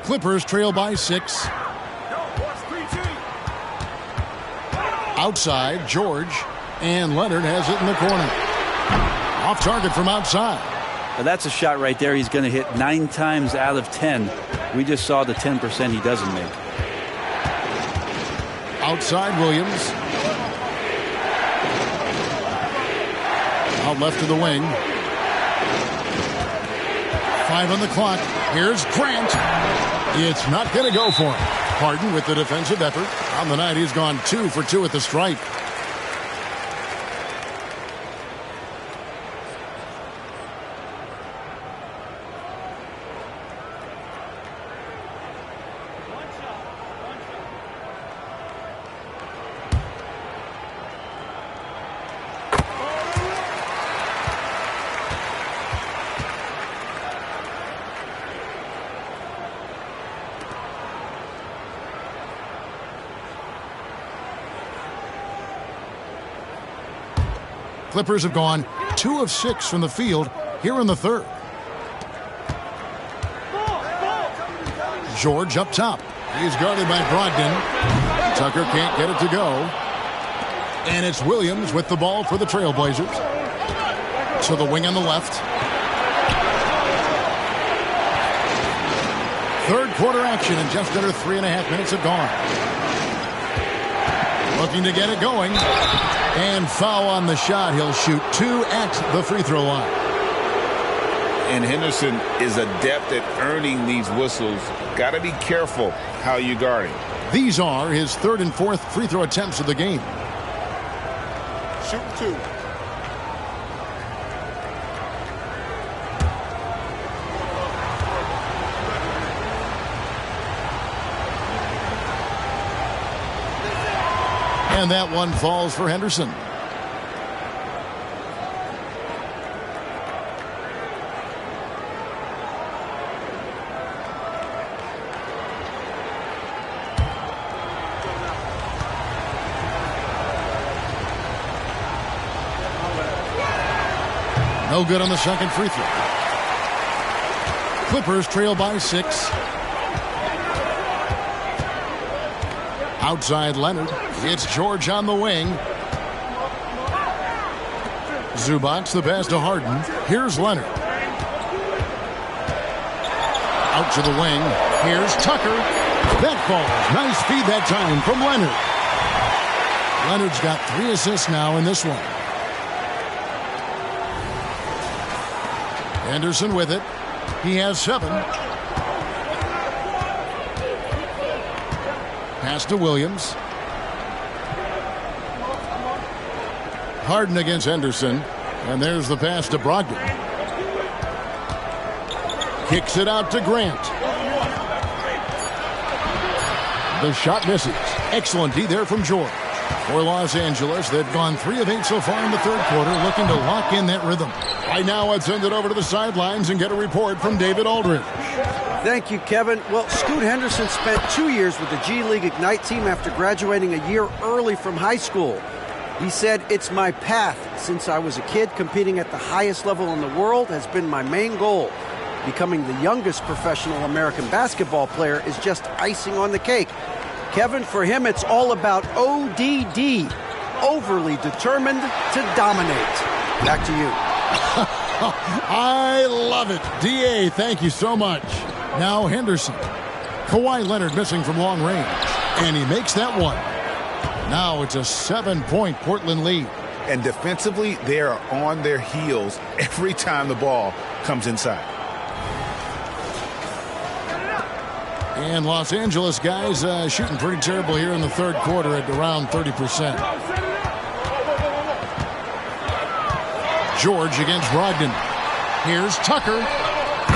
Speaker 1: Clippers trail by 6. Outside, George. And Leonard has it in the corner. Off target from outside.
Speaker 3: Now that's a shot right there he's going to hit 9 times out of 10. We just saw the 10% he doesn't make.
Speaker 1: Outside, Williams. Out left to the wing. 5 on the clock. Here's Grant. It's not going to go for him. Harden with the defensive effort. On the night, he's gone 2 for 2 at the stripe. Clippers have gone 2 of 6 from the field here in the third. George up top. He's guarded by Brogdon. Tucker can't get it to go. And it's Williams with the ball for the Trailblazers. To the wing on the left. Third quarter action, and just under 3.5 minutes have gone. Looking to get it going. And foul on the shot. He'll shoot 2 at the free throw line.
Speaker 2: And Henderson is adept at earning these whistles. Got to be careful how you guard him.
Speaker 1: These are his 3rd and 4th free throw attempts of the game.
Speaker 5: Shoot 2.
Speaker 1: And that one falls for Henderson. No good on the second free throw. Clippers trail by 6. Outside Leonard. It's George on the wing. Zubac, the pass to Harden. Here's Leonard. Out to the wing. Here's Tucker. That falls. Nice feed that time from Leonard. Leonard's got 3 assists now in this one. Henderson with it. He has 7. Pass to Williams. Harden against Henderson. And there's the pass to Brogdon. Kicks it out to Grant. The shot misses. Excellent D there from George. For Los Angeles, they've gone 3 of 8 so far in the third quarter, looking to lock in that rhythm. Right now, let's send it over to the sidelines and get a report from David Aldridge.
Speaker 6: Thank you, Kevin. Well, Scoot Henderson spent 2 years with the G League Ignite team after graduating a year early from high school. He said, "It's my path. Since I was a kid, competing at the highest level in the world has been my main goal. Becoming the youngest professional American basketball player is just icing on the cake." Kevin, for him, it's all about ODD, overly determined to dominate. Back to you.
Speaker 1: I love it. DA, thank you so much. Now Henderson. Kawhi Leonard missing from long range. And he makes that one. Now it's a 7-point Portland lead.
Speaker 4: And defensively, they are on their heels every time the ball comes inside.
Speaker 1: And Los Angeles guys shooting pretty terrible here in the third quarter at around 30%. George against Brogdon. Here's Tucker.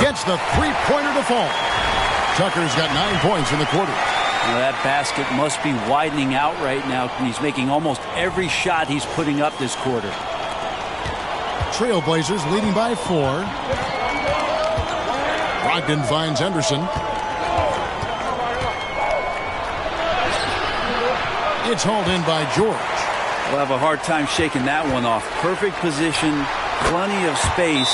Speaker 1: Gets the three-pointer to fall. Tucker's got 9 points in the quarter.
Speaker 3: Now that basket must be widening out right now. He's making almost every shot he's putting up this quarter.
Speaker 1: Trailblazers leading by 4. Brogdon finds Henderson. It's hauled in by George.
Speaker 3: We'll have a hard time shaking that one off. Perfect position, plenty of space.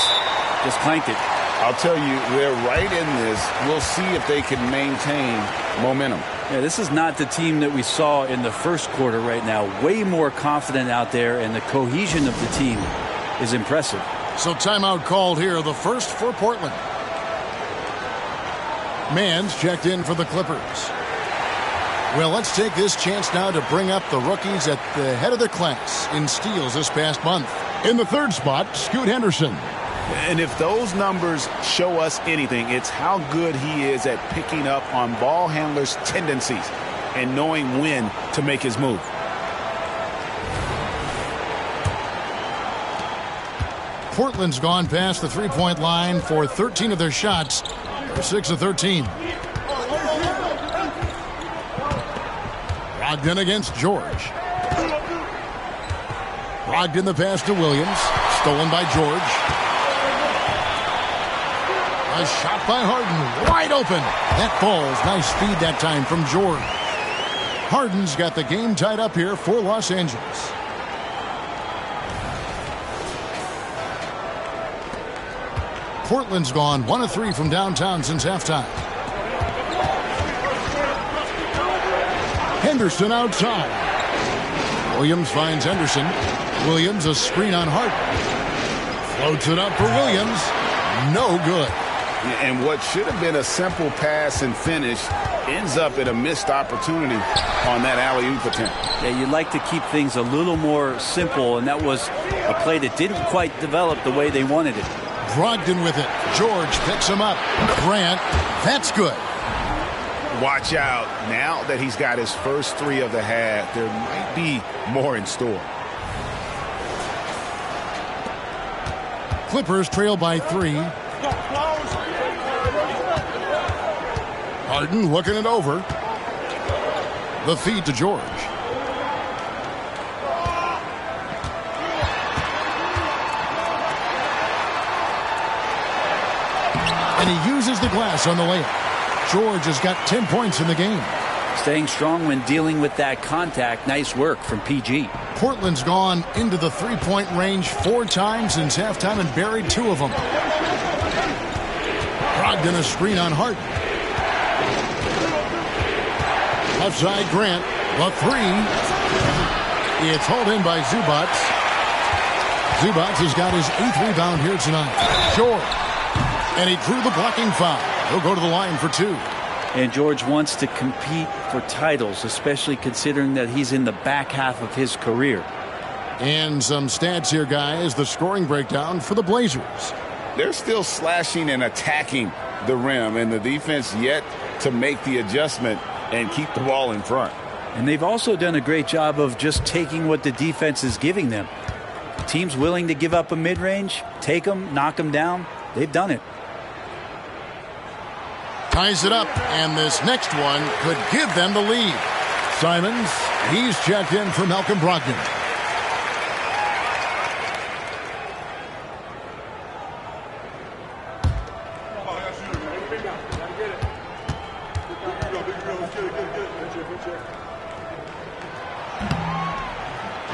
Speaker 3: Just clanked it.
Speaker 2: I'll tell you, they're right in this. We'll see if they can maintain momentum.
Speaker 3: Yeah, this is not the team that we saw in the first quarter right now. Way more confident out there, and the cohesion of the team is impressive.
Speaker 1: So timeout called here, the first for Portland. Mann's checked in for the Clippers. Well, let's take this chance now to bring up the rookies at the head of their class in steals this past month. In the third spot, Scoot Henderson.
Speaker 4: And if those numbers show us anything, it's how good he is at picking up on ball handlers' tendencies and knowing when to make his move.
Speaker 1: Portland's gone past the three-point line for 13 of their shots. They're 6 of 13. Brogdon against George. Brogdon the pass to Williams. Stolen by George. A shot by Harden. Wide open. That falls. Nice feed that time from George. Harden's got the game tied up here for Los Angeles. Portland's gone 1 of 3 from downtown since halftime. Henderson outside. Williams finds Henderson. Williams a screen on Harden. Floats it up for Williams. No good.
Speaker 2: And what should have been a simple pass and finish ends up in a missed opportunity on that alley-oop attempt.
Speaker 3: Yeah, you'd like to keep things a little more simple, and that was a play that didn't quite develop the way they wanted it.
Speaker 1: Brogdon with it. George picks him up. Grant, that's good.
Speaker 4: Watch out. Now that he's got his first 3 of the half, there might be more in store.
Speaker 1: Clippers trail by 3. Harden looking it over. The feed to George. And he uses the glass on the layup. George has got 10 points in the game.
Speaker 3: Staying strong when dealing with that contact. Nice work from PG.
Speaker 1: Portland's gone into the three-point range 4 times since halftime and buried 2 of them. Brogdon a screen on Harden. Left side, Grant. The 3. It's hauled in by Zubac. Zubac has got his 8th rebound here tonight. George. And he drew the blocking foul. He'll go to the line for 2.
Speaker 3: And George wants to compete for titles, especially considering that he's in the back half of his career.
Speaker 1: And some stats here, guys. The scoring breakdown for the Blazers.
Speaker 2: They're still slashing and attacking the rim, and the defense yet to make the adjustment and keep the ball in front.
Speaker 3: And they've also done a great job of just taking what the defense is giving them. Teams willing to give up a mid-range, take them, knock them down. They've done it.
Speaker 1: Ties it up, and this next one could give them the lead. Simons, he's checked in for Malcolm Brogdon.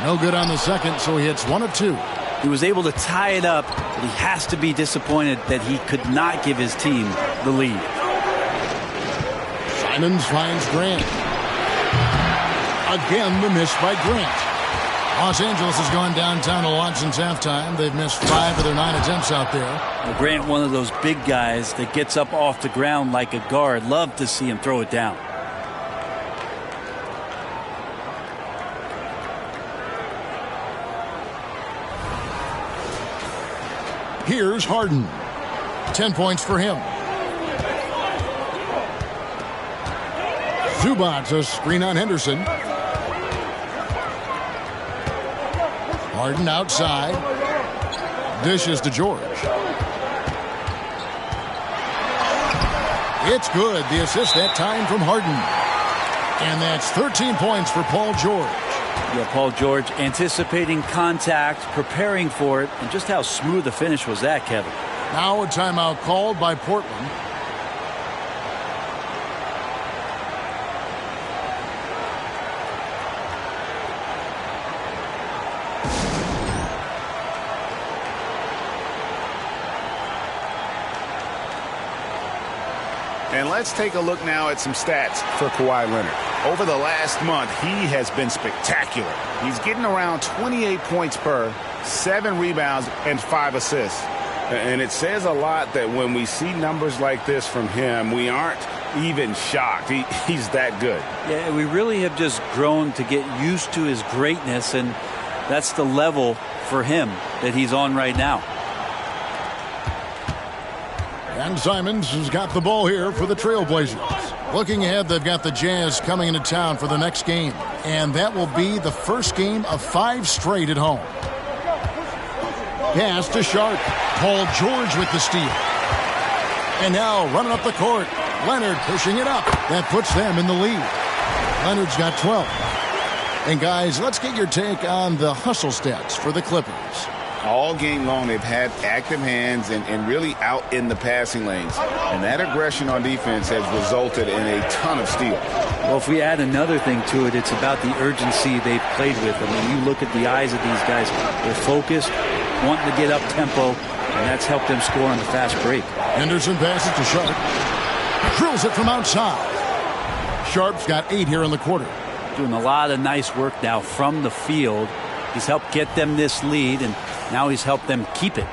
Speaker 1: No good on the second, so he hits 1 of 2.
Speaker 3: He was able to tie it up, but he has to be disappointed that he could not give his team the lead.
Speaker 1: Simons finds Grant. Again, the miss by Grant. Los Angeles has gone downtown a lot since halftime. They've missed 5 of their 9 attempts out there.
Speaker 3: Well, Grant, one of those big guys that gets up off the ground like a guard. Love to see him throw it down.
Speaker 1: Here's Harden. 10 points for him. Zubac, a screen on Henderson. Harden outside. Dishes to George. It's good. The assist that time from Harden. And that's 13 points for Paul George.
Speaker 3: Yeah, Paul George anticipating contact, preparing for it, and just how smooth the finish was that, Kevin.
Speaker 1: Now a timeout called by Portland.
Speaker 4: And let's take a look now at some stats for Kawhi Leonard. Over the last month, he has been spectacular. He's getting around 28 points per, 7 rebounds, and 5 assists.
Speaker 2: And it says a lot that when we see numbers like this from him, we aren't even shocked. He's that good.
Speaker 3: Yeah, we really have just grown to get used to his greatness, and that's the level for him that he's on right now.
Speaker 1: And Simons has got the ball here for the Trailblazers. Looking ahead, they've got the Jazz coming into town for the next game. And that will be the first game of 5 straight at home. Pass to Sharp. Paul George with the steal. And now running up the court. Leonard pushing it up. That puts them in the lead. Leonard's got 12. And guys, let's get your take on the hustle stats for the Clippers.
Speaker 2: All game long, they've had active hands and really out in the passing lanes. And that aggression on defense has resulted in a ton of steals.
Speaker 3: Well, if we add another thing to it, it's about the urgency they've played with. I mean, you look at the eyes of these guys. They're focused, wanting to get up tempo, and that's helped them score on the fast break.
Speaker 1: Henderson passes to Sharp. Drills it from outside. Sharp's got 8 here in the quarter.
Speaker 3: Doing a lot of nice work now from the field. He's helped get them this lead, and now he's helped them keep it.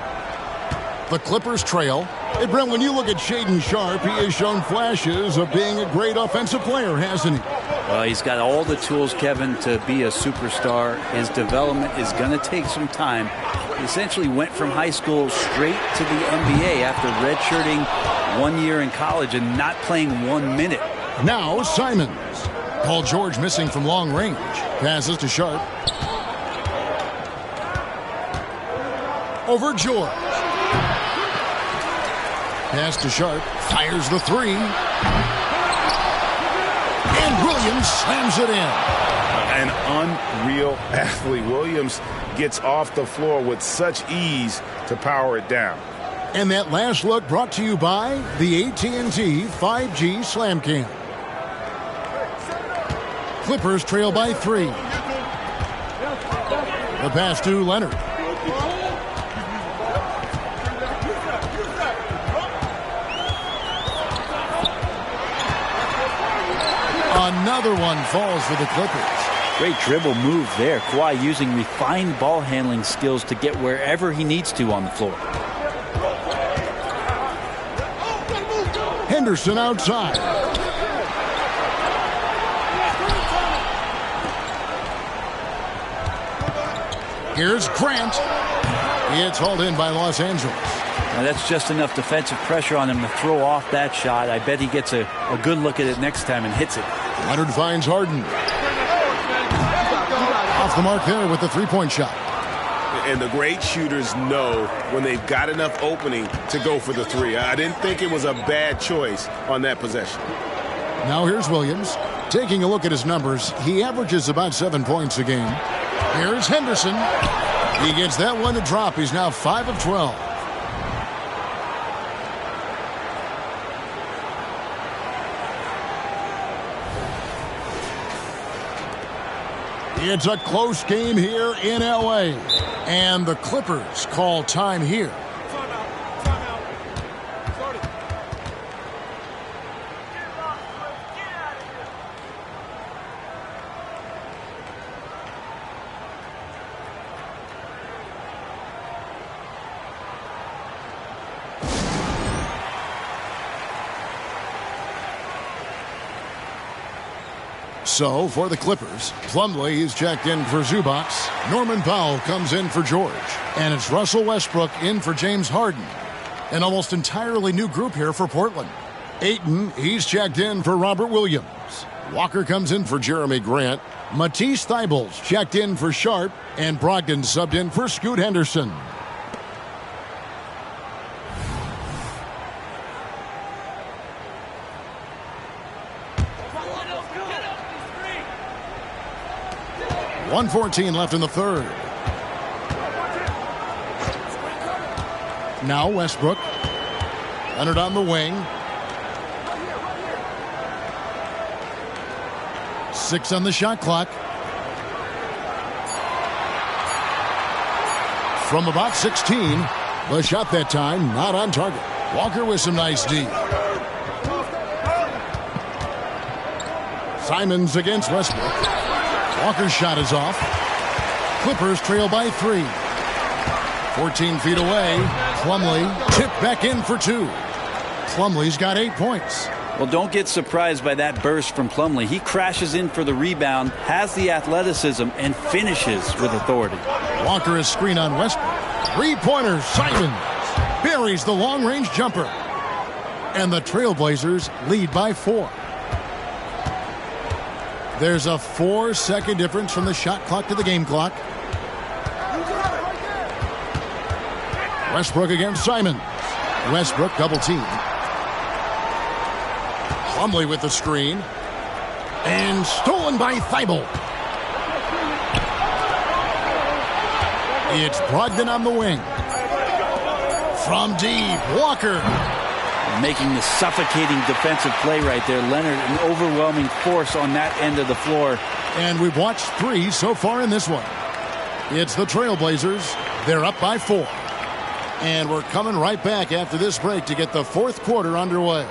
Speaker 1: The Clippers trail. Hey, Brent, when you look at Shaedon Sharp, he has shown flashes of being a great offensive player, hasn't he?
Speaker 3: He's got all the tools, Kevin, to be a superstar. His development is going to take some time. He essentially went from high school straight to the NBA after redshirting 1 year in college and not playing 1 minute.
Speaker 1: Now Simons. Paul George missing from long range. Passes to Sharp. Over George. Pass to Sharp. Fires the 3. And Williams slams it in.
Speaker 2: An unreal athlete. Williams gets off the floor with such ease to power it down.
Speaker 1: And that last look brought to you by the AT&T 5G Slam Cam. Clippers trail by 3. The pass to Leonard. Another one falls for the Clippers.
Speaker 3: Great dribble move there. Kawhi using refined ball handling skills to get wherever he needs to on the floor.
Speaker 1: Henderson outside. Here's Grant. It's hauled in by Los Angeles.
Speaker 3: Now that's just enough defensive pressure on him to throw off that shot. I bet he gets a good look at it next time and hits it.
Speaker 1: Leonard finds Harden. Off the mark there with the three-point shot.
Speaker 10: And the great shooters know when they've got enough opening to go for the three. I didn't think it was a bad choice on that possession.
Speaker 1: Now here's Williams. Taking a look at his numbers, he averages about 7 points a game. Here's Henderson. He gets that one to drop. He's now 5 of 12. It's a close game here in L.A. And the Clippers call time here. So, for the Clippers, Plumlee is checked in for Zubac. Norman Powell comes in for George. And it's Russell Westbrook in for James Harden. An almost entirely new group here for Portland. Ayton, he's checked in for Robert Williams. Walker comes in for Jeremy Grant. Matisse Thybulle's checked in for Sharp. And Brogdon subbed in for Scoot Henderson. .114 left in the third. Now Westbrook. Leonard on the wing. 6 on the shot clock. From about 16. The shot that time not on target. Walker with some nice D. Simons against Westbrook. Walker's shot is off. Clippers trail by 3. 14 feet away. Plumlee tipped back in for 2. Plumlee's got 8 points.
Speaker 3: Well, don't get surprised by that burst from Plumlee. He crashes in for the rebound, has the athleticism, and finishes with authority.
Speaker 1: Walker is screen on Westbrook. Three-pointer, Simons buries the long-range jumper. And the Trailblazers lead by 4. There's a 4-second difference from the shot clock to the game clock. Westbrook against Simons. Westbrook double team. Plumlee with the screen. And stolen by Thibault. It's Brogdon on the wing. From deep, Walker.
Speaker 3: Making the suffocating defensive play right there. Leonard, an overwhelming force on that end of the floor.
Speaker 1: And we've watched 3 so far in this one. It's the Trailblazers. They're up by 4. And we're coming right back after this break to get the fourth quarter underway.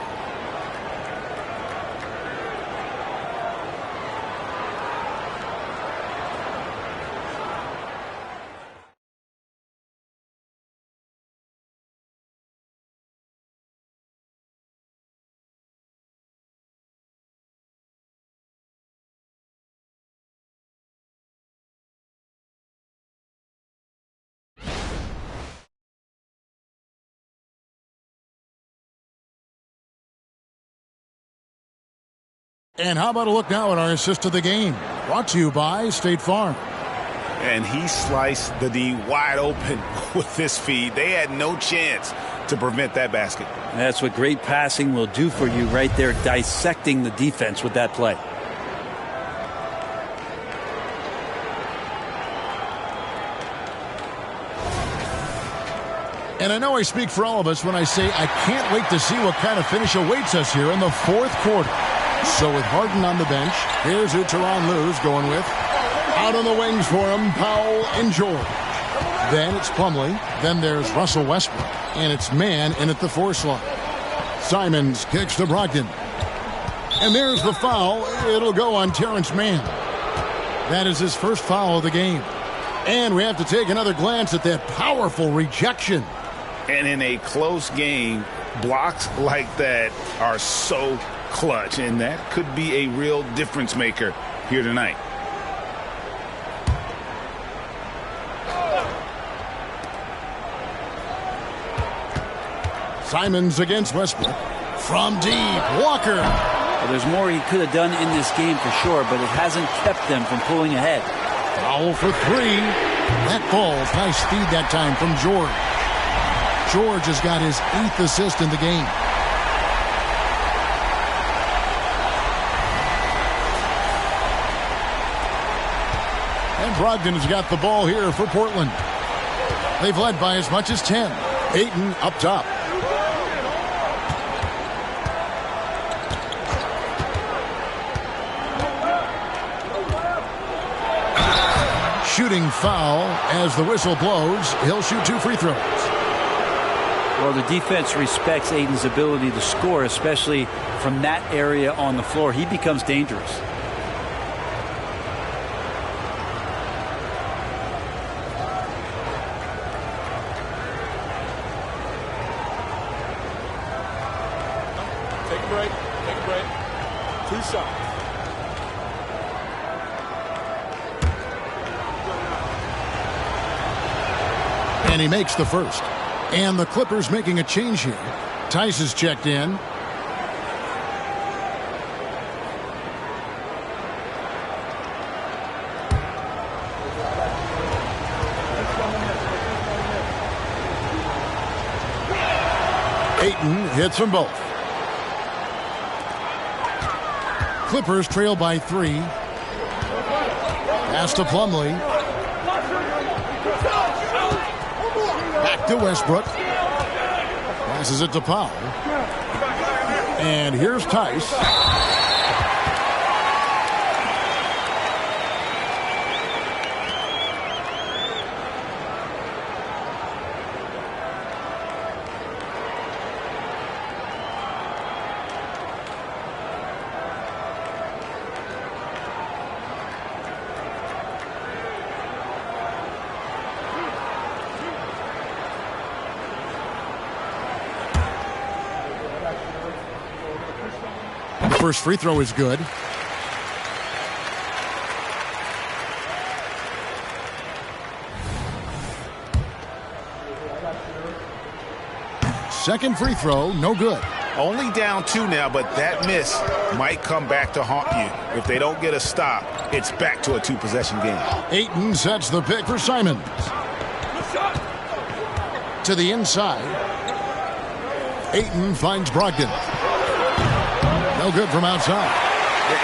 Speaker 1: And how about a look now at our assist to the game? Brought to you by State Farm.
Speaker 4: And he sliced the D wide open with this feed. They had no chance to prevent that basket.
Speaker 3: And that's what great passing will do for you right there, dissecting the defense with that play.
Speaker 1: And I know I speak for all of us when I say I can't wait to see what kind of finish awaits us here in the fourth quarter. So with Harden on the bench, here's who Tyronn Lue's going with. Out on the wings for him, Powell and George. Then it's Plumlee. Then there's Russell Westbrook. And it's Mann in at the 4 slot. Simons kicks to Brogdon. And there's the foul. It'll go on Terrence Mann. That is his first foul of the game. And we have to take another glance at that powerful rejection.
Speaker 4: And in a close game, blocks like that are so clutch, and that could be a real difference maker here tonight.
Speaker 1: Simons against Westbrook. From deep, Walker.
Speaker 3: Well, there's more he could have done in this game for sure, but it hasn't kept them from pulling ahead.
Speaker 1: Foul for three. That falls. Nice feed that time from George. George has got his 8th assist in the game. And Brogdon has got the ball here for Portland. They've led by as much as 10. Ayton up top. Shooting foul as the whistle blows. He'll shoot 2 free throws.
Speaker 3: Well, the defense respects Ayton's ability to score, especially from that area on the floor. He becomes dangerous.
Speaker 5: Take a break. Take a break. 2 shots.
Speaker 1: And he makes the first. And the Clippers making a change here. Tice is checked in. Ayton hits them both. Clippers trail by 3. Pass to Plumlee. Back to Westbrook. Passes it to Powell. And here's Tice. First free throw is good. Second free throw, no good.
Speaker 4: Only down 2 now, but that miss might come back to haunt you. If they don't get a stop, it's back to a 2-possession game.
Speaker 1: Ayton sets the pick for Simons. To the inside. Ayton finds Brogdon. No good from outside.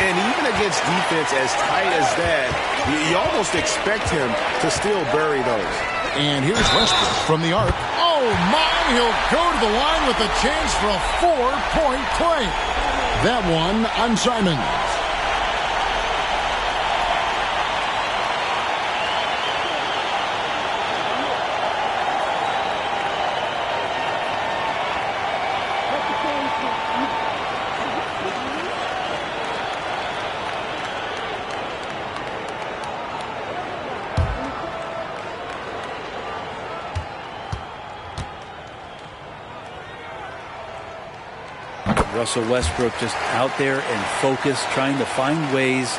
Speaker 10: And even against defense as tight as that, you almost expect him to still bury those.
Speaker 1: And here's Westbrook from the arc. Oh, my! He'll go to the line with a chance for a 4-point play. That one on Simons.
Speaker 3: Russell Westbrook just out there and focused, trying to find ways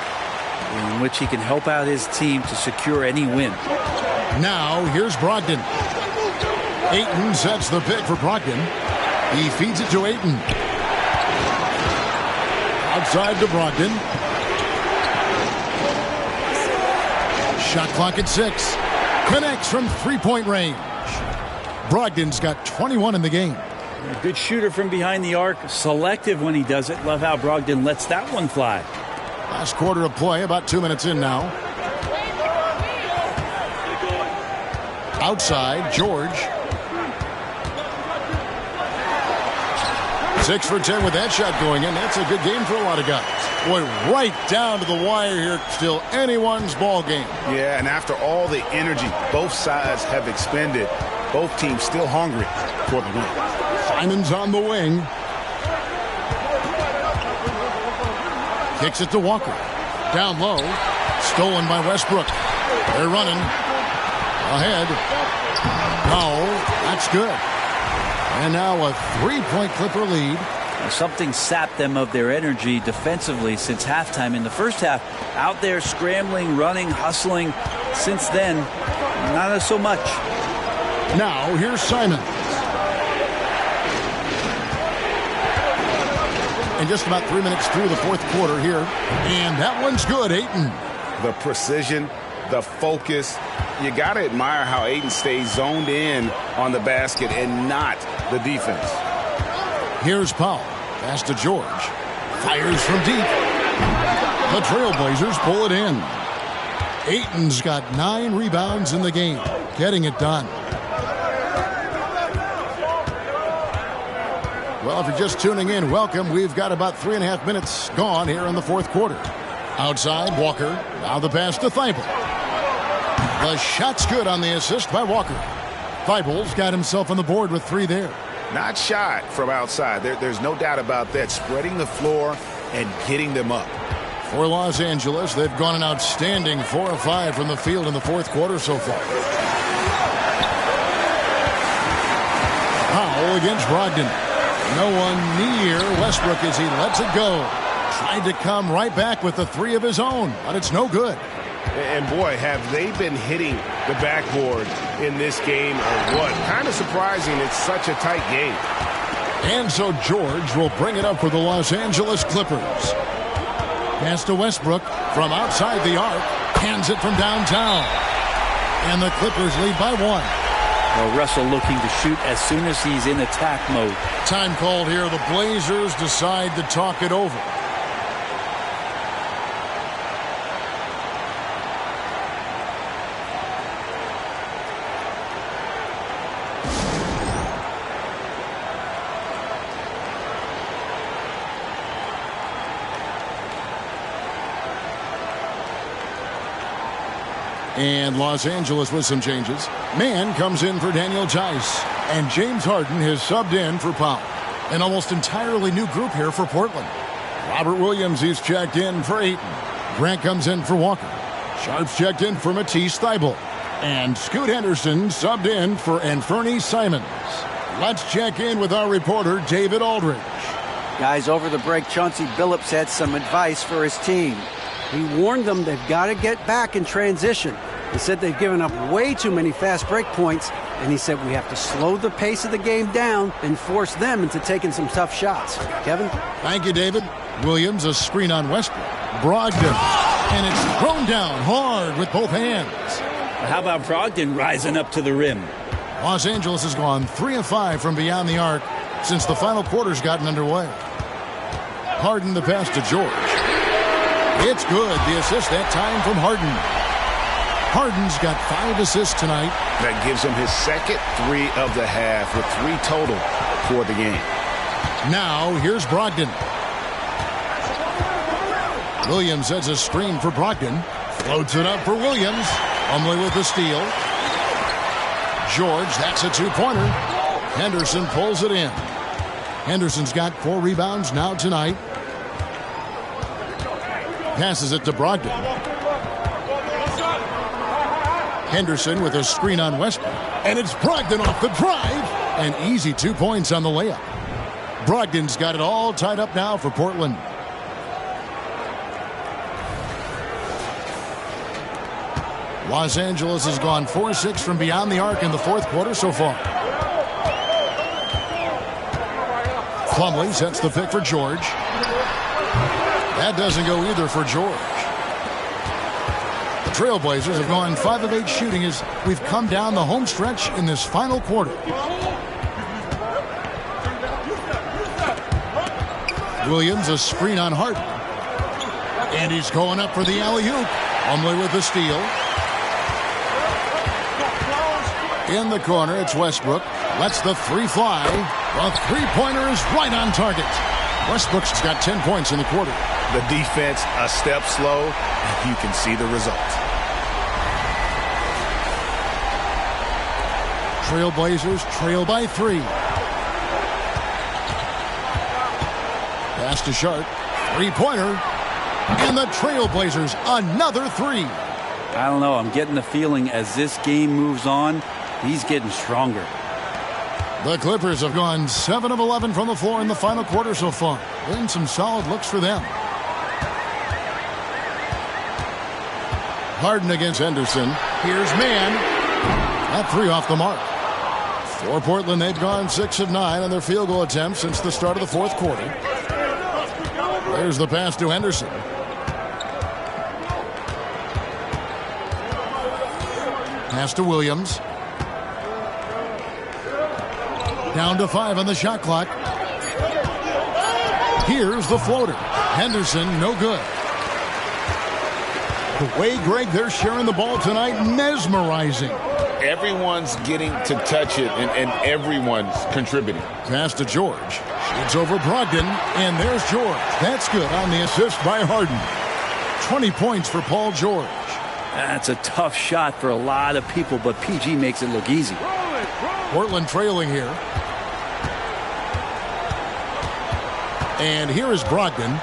Speaker 3: in which he can help out his team to secure any win.
Speaker 1: Now, here's Brogdon. Ayton sets the pick for Brogdon. He feeds it to Ayton. Outside to Brogdon. Shot clock at 6. Connects from 3-point range. Brogdon's got 21 in the game.
Speaker 3: A good shooter from behind the arc. Selective when he does it. Love how Brogdon lets that one fly.
Speaker 1: Last quarter of play, about 2 minutes in now. Outside, George. 6 for 10 with that shot going in. That's a good game for a lot of guys. Boy, right down to the wire here. Still anyone's ball game.
Speaker 4: Yeah, and after all the energy both sides have expended, both teams still hungry for the win.
Speaker 1: Simons on the wing. Kicks it to Walker. Down low. Stolen by Westbrook. They're running. Ahead. No, that's good. And now a 3-point Clipper lead.
Speaker 3: Something sapped them of their energy defensively since halftime. In the first half, out there scrambling, running, hustling. Since then, not so much.
Speaker 1: Now, here's Simon. And just about 3 minutes through the fourth quarter here. And that one's good, Ayton.
Speaker 4: The precision, the focus. You got to admire how Ayton stays zoned in on the basket and not the defense.
Speaker 1: Here's Powell. Pass to George. Fires from deep. The Trailblazers pull it in. Ayton's got 9 rebounds in the game. Getting it done. Well, if you're just tuning in, welcome. We've got about 3.5 minutes gone here in the fourth quarter. Outside, Walker. Now the pass to Thibault. The shot's good on the assist by Walker. Thibault's got himself on the board with 3 there.
Speaker 4: Not shy from outside. There's no doubt about that. Spreading the floor and getting them up.
Speaker 1: For Los Angeles, they've gone an outstanding 4 of 5 from the field in the fourth quarter so far. Powell against Brogdon. No one near Westbrook as he lets it go. Tried to come right back with the 3 of his own, but it's no good.
Speaker 10: And boy, have they been hitting the backboard in this game or what? Kind of surprising. It's such a tight game.
Speaker 1: And so George will bring it up for the Los Angeles Clippers. Pass to Westbrook from outside the arc. Hands it from downtown. And the Clippers lead by 1.
Speaker 3: Well, Russell looking to shoot as soon as he's in attack mode.
Speaker 1: Time called here. The Blazers decide to talk it over. And Los Angeles with some changes. Mann comes in for Daniel Tice. And James Harden has subbed in for Powell. An almost entirely new group here for Portland. Robert Williams is checked in for Ayton. Grant comes in for Walker. Sharp's checked in for Matisse Thybulle. And Scoot Henderson subbed in for Anthony Simons. Let's check in with our reporter, David Aldridge.
Speaker 6: Guys, over the break, Chauncey Billups had some advice for his team. He warned them they've got to get back in transition. He said they've given up way too many fast break points, and he said we have to slow the pace of the game down and force them into taking some tough shots. Kevin?
Speaker 1: Thank you, David. Williams, a screen on Westbrook. Brogdon, and it's thrown down hard with both hands.
Speaker 3: How about Brogdon rising up to the rim?
Speaker 1: Los Angeles has gone 3 of 5 from beyond the arc since the final quarter's gotten underway. Harden the pass to George. It's good. The assist that time from Harden. Harden's got 5 assists tonight.
Speaker 4: That gives him his second 3 of the half with 3 total for the game.
Speaker 1: Now here's Brogdon. Williams sets a screen for Brogdon. Floats it up for Williams. Umley with the steal. George, that's a 2-pointer. Henderson pulls it in. Henderson's got 4 rebounds now tonight. Passes it to Brogdon. Henderson with a screen on Westbrook. And it's Brogdon off the drive. An easy 2 points on the layup. Brogdon's got it all tied up now for Portland. Los Angeles has gone 4-6 from beyond the arc in the fourth quarter so far. Plumlee sets the pick for George. That doesn't go either for George. The Trailblazers have gone 5 of 8 shooting as we've come down the home stretch in this final quarter. Williams, a screen on Harden. And he's going up for the alley-oop. Umley with the steal. In the corner, it's Westbrook. Lets the 3 fly. The 3-pointer is right on target. Westbrook's got 10 points in the quarter.
Speaker 4: The defense a step slow, and you can see the result.
Speaker 1: Trailblazers trail by 3. Pass to Sharp. 3-pointer. And the Trailblazers, another three.
Speaker 3: I don't know. I'm getting the feeling as this game moves on, he's getting stronger.
Speaker 1: The Clippers have gone 7 of 11 from the floor in the final quarter so far. Been some solid looks for them. Harden against Henderson. Here's man. That three off the mark. For Portland, they've gone 6 of 9 on their field goal attempts since the start of the fourth quarter. There's the pass to Henderson. Pass to Williams. Down to 5 on the shot clock. Here's the floater. Henderson, no good. The way, Greg, they're sharing the ball tonight, mesmerizing.
Speaker 2: Everyone's getting to touch it, and everyone's contributing.
Speaker 1: Pass to George. It's over Brogdon, and there's George. That's good on the assist by Harden. 20 points for Paul George.
Speaker 3: That's a tough shot for a lot of people, but PG makes it look easy.
Speaker 1: Portland trailing here. And here is Brogdon.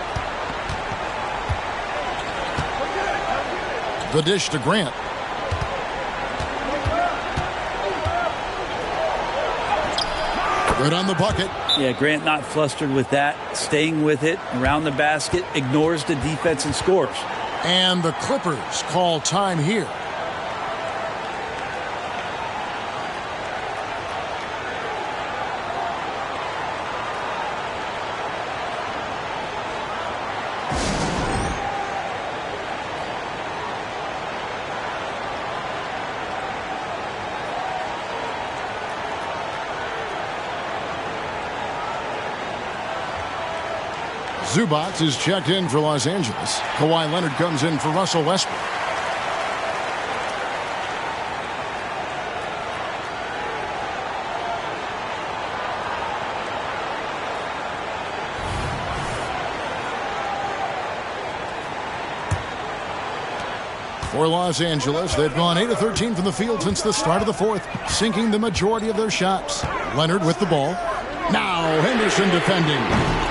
Speaker 1: The dish to Grant. Good on the bucket.
Speaker 3: Yeah, Grant not flustered with that. Staying with it around the basket. Ignores the defense and scores.
Speaker 1: And the Clippers call time here. Zubac is checked in for Los Angeles. Kawhi Leonard comes in for Russell Westbrook. For Los Angeles, they've gone 8 of 13 from the field since the start of the fourth, sinking the majority of their shots. Leonard with the ball. Now Henderson defending.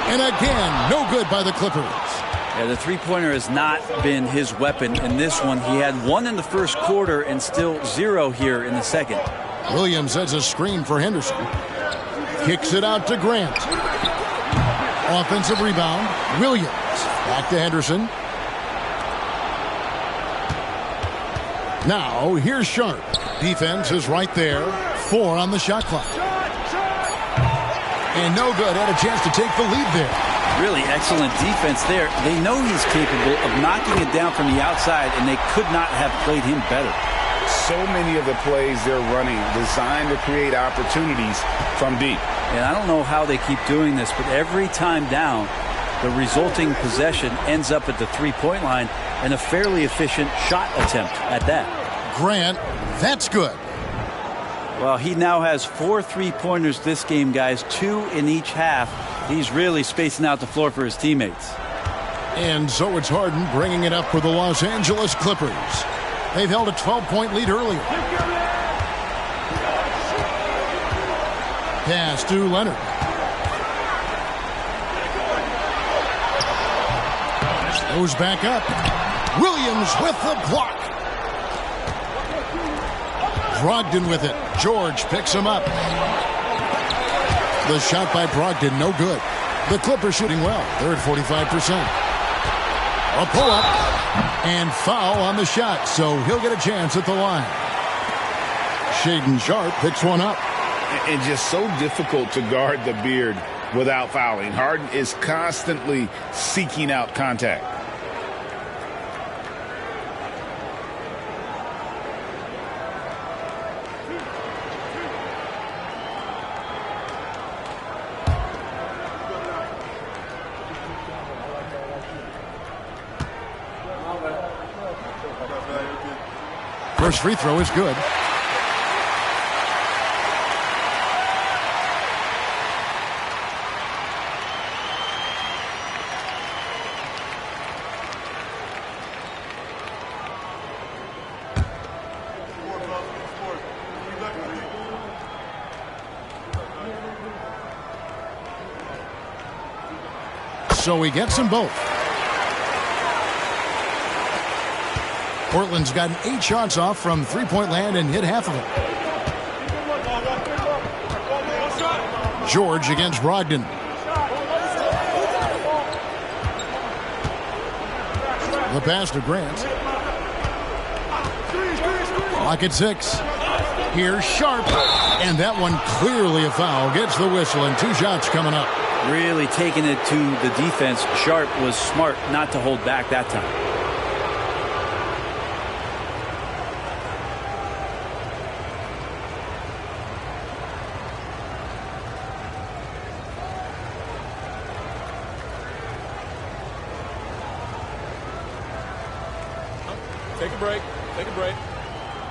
Speaker 1: And again, no good by the Clippers.
Speaker 3: Yeah, the three-pointer has not been his weapon in this one. He had 1 in the first quarter and still 0 here in the second.
Speaker 1: Williams sets a screen for Henderson. Kicks it out to Grant. Offensive rebound. Williams. Back to Henderson. Now, here's Sharp. Defense is right there. 4 on the shot clock. And no good. Had a chance to take the lead there.
Speaker 3: Really excellent defense there. They know he's capable of knocking it down from the outside, and they could not have played him better.
Speaker 2: So many of the plays they're running designed to create opportunities from deep.
Speaker 3: And I don't know how they keep doing this, but every time down, the resulting possession ends up at the three-point line and a fairly efficient shot attempt at that.
Speaker 1: Grant, that's good.
Speaker 3: Well, he now has 4 three-pointers this game, guys, 2 in each half. He's really spacing out the floor for his teammates.
Speaker 1: And so it's Harden bringing it up for the Los Angeles Clippers. They've held a 12-point lead earlier. Pass to Leonard. Goes back up. Williams with the block. Brogdon with it. George picks him up. The shot by Brogdon, no good. The Clippers shooting well. They're at 45%. A pull-up and foul on the shot, so he'll get a chance at the line. Shaedon Sharp picks one up.
Speaker 2: And just so difficult to guard the beard without fouling. Harden is constantly seeking out contact.
Speaker 1: First free throw is good. So he gets them both. Portland's gotten 8 shots off from three-point land and hit half of it. George against Brogdon. The pass to Grant. Clock at 6. Here's Sharp. And that one clearly a foul. Gets the whistle and 2 shots coming up.
Speaker 3: Really taking it to the defense. Sharp was smart not to hold back that time.
Speaker 5: Take a break. Take a break.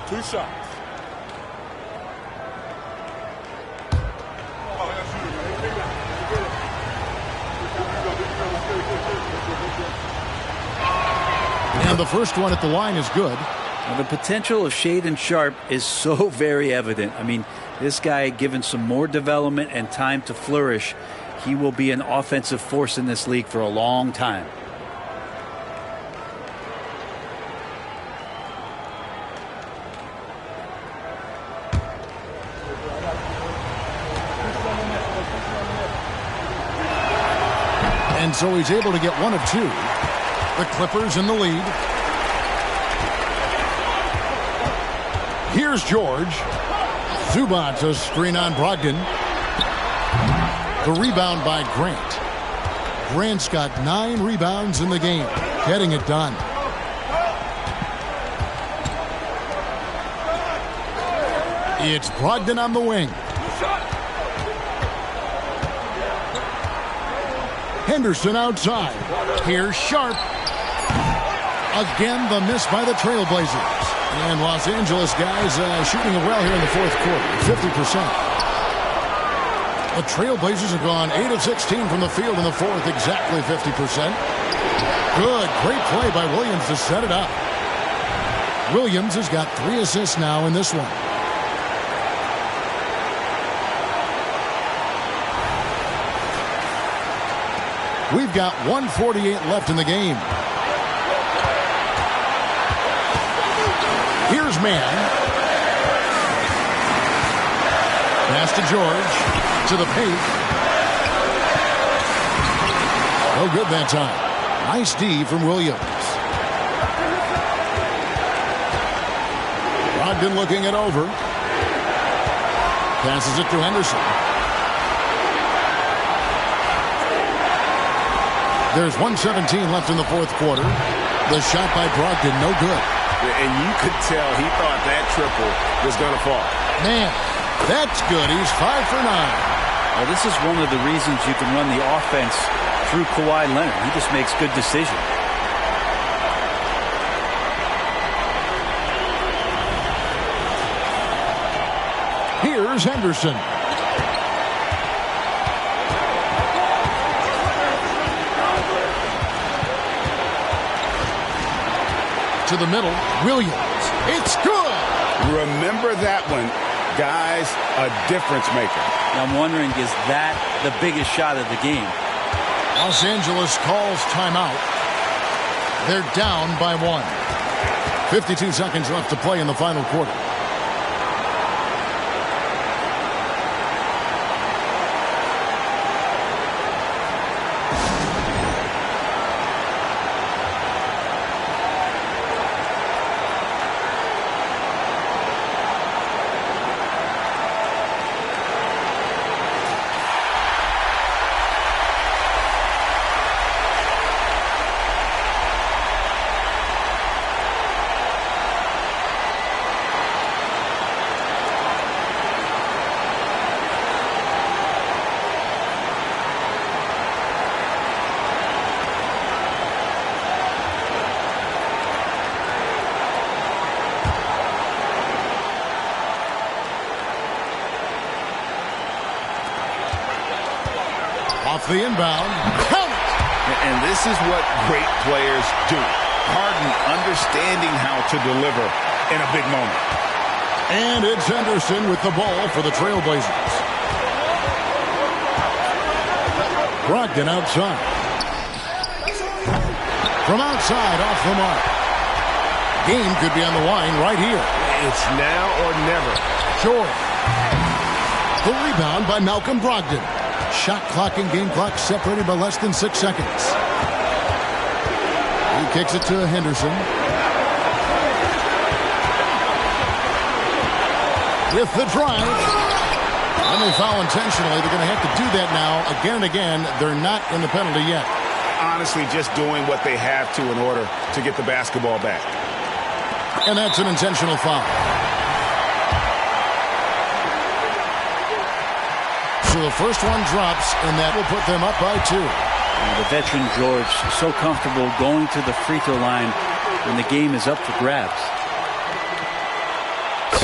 Speaker 5: 2 shots.
Speaker 1: And the first one at the line is good.
Speaker 3: Well, the potential of Shaedon Sharp is so very evident. I mean, this guy, given some more development and time to flourish, he will be an offensive force in this league for a long time.
Speaker 1: And so he's able to get 1 of 2. The Clippers in the lead. Here's George. Zubac, a screen on Brogdon. The rebound by Grant. Grant's got 9 rebounds in the game. Getting it done. It's Brogdon on the wing. Henderson outside. Here's Sharp. Again, the miss by the Trailblazers. And Los Angeles guys shooting it well here in the fourth quarter, 50%. The Trailblazers have gone 8 of 16 from the field in the fourth, exactly 50%. Good, great play by Williams to set it up. Williams has got 3 assists now in this one. We've got 1:48 left in the game. Here's Mann. Pass to George. To the paint. No good that time. Nice D from Williams. Brogdon looking it over. Passes it to Henderson. There's 1:17 left in the fourth quarter. The shot by Brogdon, no good.
Speaker 10: And you could tell he thought that triple was going to fall.
Speaker 1: Man, that's good. He's 5 for 9.
Speaker 3: Well, this is one of the reasons you can run the offense through Kawhi Leonard. He just makes good decisions.
Speaker 1: Here's Henderson. To the middle, Williams. It's good.
Speaker 2: Remember that one. Guys, a difference maker.
Speaker 3: Now I'm wondering, is that the biggest shot of the game?
Speaker 1: Los Angeles calls timeout. They're down by 1. 52 seconds left to play in the final quarter. Off the inbound. Count it!
Speaker 2: And this is what great players do. Harden understanding how to deliver in a big moment.
Speaker 1: And it's Henderson with the ball for the Trailblazers. Brogdon outside. From outside, off the mark. Game could be on the line right here.
Speaker 10: It's now or never.
Speaker 1: George. The rebound by Malcolm Brogdon. Shot clock and game clock separated by less than 6 seconds. He kicks it to Henderson. With the drive. And they foul intentionally. They're going to have to do that now again and again. They're not in the penalty yet.
Speaker 4: Honestly, just doing what they have to in order to get the basketball back.
Speaker 1: And that's an intentional foul. So the first one drops, and that will put them up by 2.
Speaker 3: And the veteran George, so comfortable going to the free throw line when the game is up for grabs.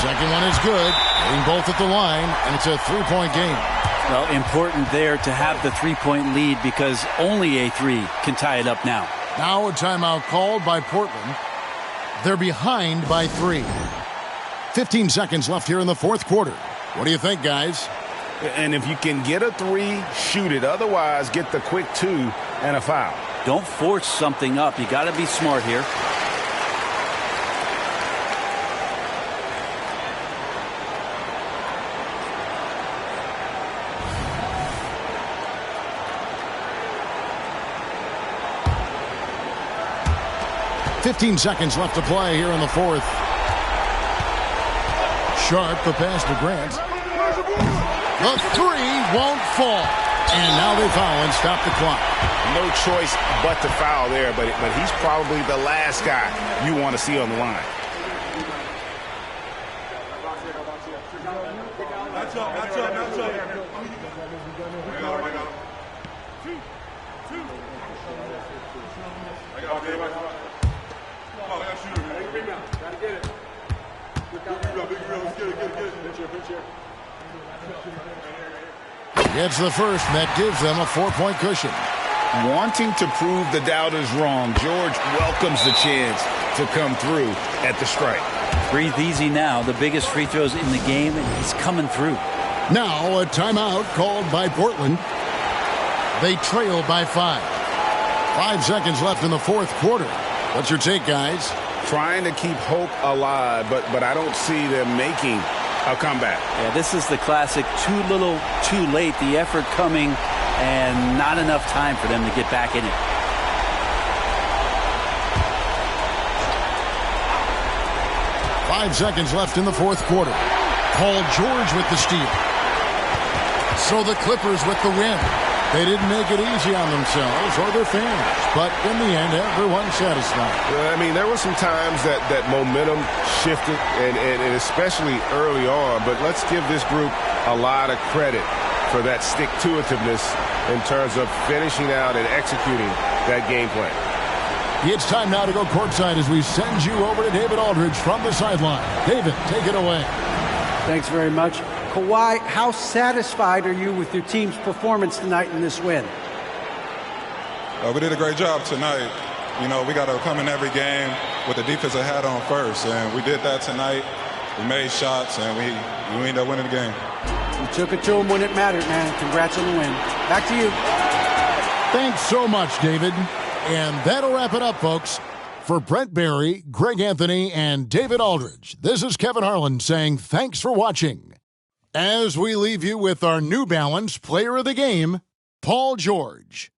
Speaker 1: Second one is good. Getting both at the line, and it's a 3-point game.
Speaker 3: Well, important there to have the 3-point lead because only a 3 can tie it up now.
Speaker 1: Now a timeout called by Portland. They're behind by 3. 15 seconds left here in the fourth quarter. What do you think, guys?
Speaker 4: And if you can get a 3, shoot it. Otherwise, get the quick 2 and a foul.
Speaker 3: Don't force something up. You got to be smart here.
Speaker 1: .15 seconds left to play here in the fourth. Sharp, the pass to Grant. The 3 won't fall. And now they foul and stop the clock.
Speaker 4: No choice but to foul there, but he's probably the last guy you want to see on the line.
Speaker 5: Match up.
Speaker 1: Gets the first, and that gives them a 4-point cushion.
Speaker 4: Wanting to prove the doubters wrong, George welcomes the chance to come through at the strike.
Speaker 3: Breathe easy now. The biggest free throws in the game, and he's coming through.
Speaker 1: Now a timeout called by Portland. They trail by 5. 5 seconds left in the fourth quarter. What's your take, guys?
Speaker 4: Trying to keep hope alive, but I don't see them making a comeback.
Speaker 3: Yeah, this is the classic too little, too late. The effort coming and not enough time for them to get back in it.
Speaker 1: Five seconds left in the fourth quarter. Paul George with the steal. So the Clippers with the win. They didn't make it easy on themselves or their fans, but in the end, everyone's satisfied.
Speaker 10: Well, I mean, there were some times that momentum shifted, and especially early on, but let's give this group a lot of credit for that stick-to-itiveness in terms of finishing out and executing that game plan.
Speaker 1: It's time now to go courtside as we send you over to David Aldridge from the sideline. David, take it away.
Speaker 6: Thanks very much. Kawhi, how satisfied are you with your team's performance tonight in this win?
Speaker 11: We did a great job tonight. You know, we got to come in every game with the defensive hat on first, and we did that tonight. We made shots, and we ended up winning the game.
Speaker 6: You took it to them when it mattered, man. Congrats on the win. Back to you.
Speaker 1: Thanks so much, David. And that'll wrap it up, folks. For Brent Barry, Greg Anthony, and David Aldridge, this is Kevin Harlan saying thanks for watching. As we leave you with our New Balance Player of the Game, Paul George.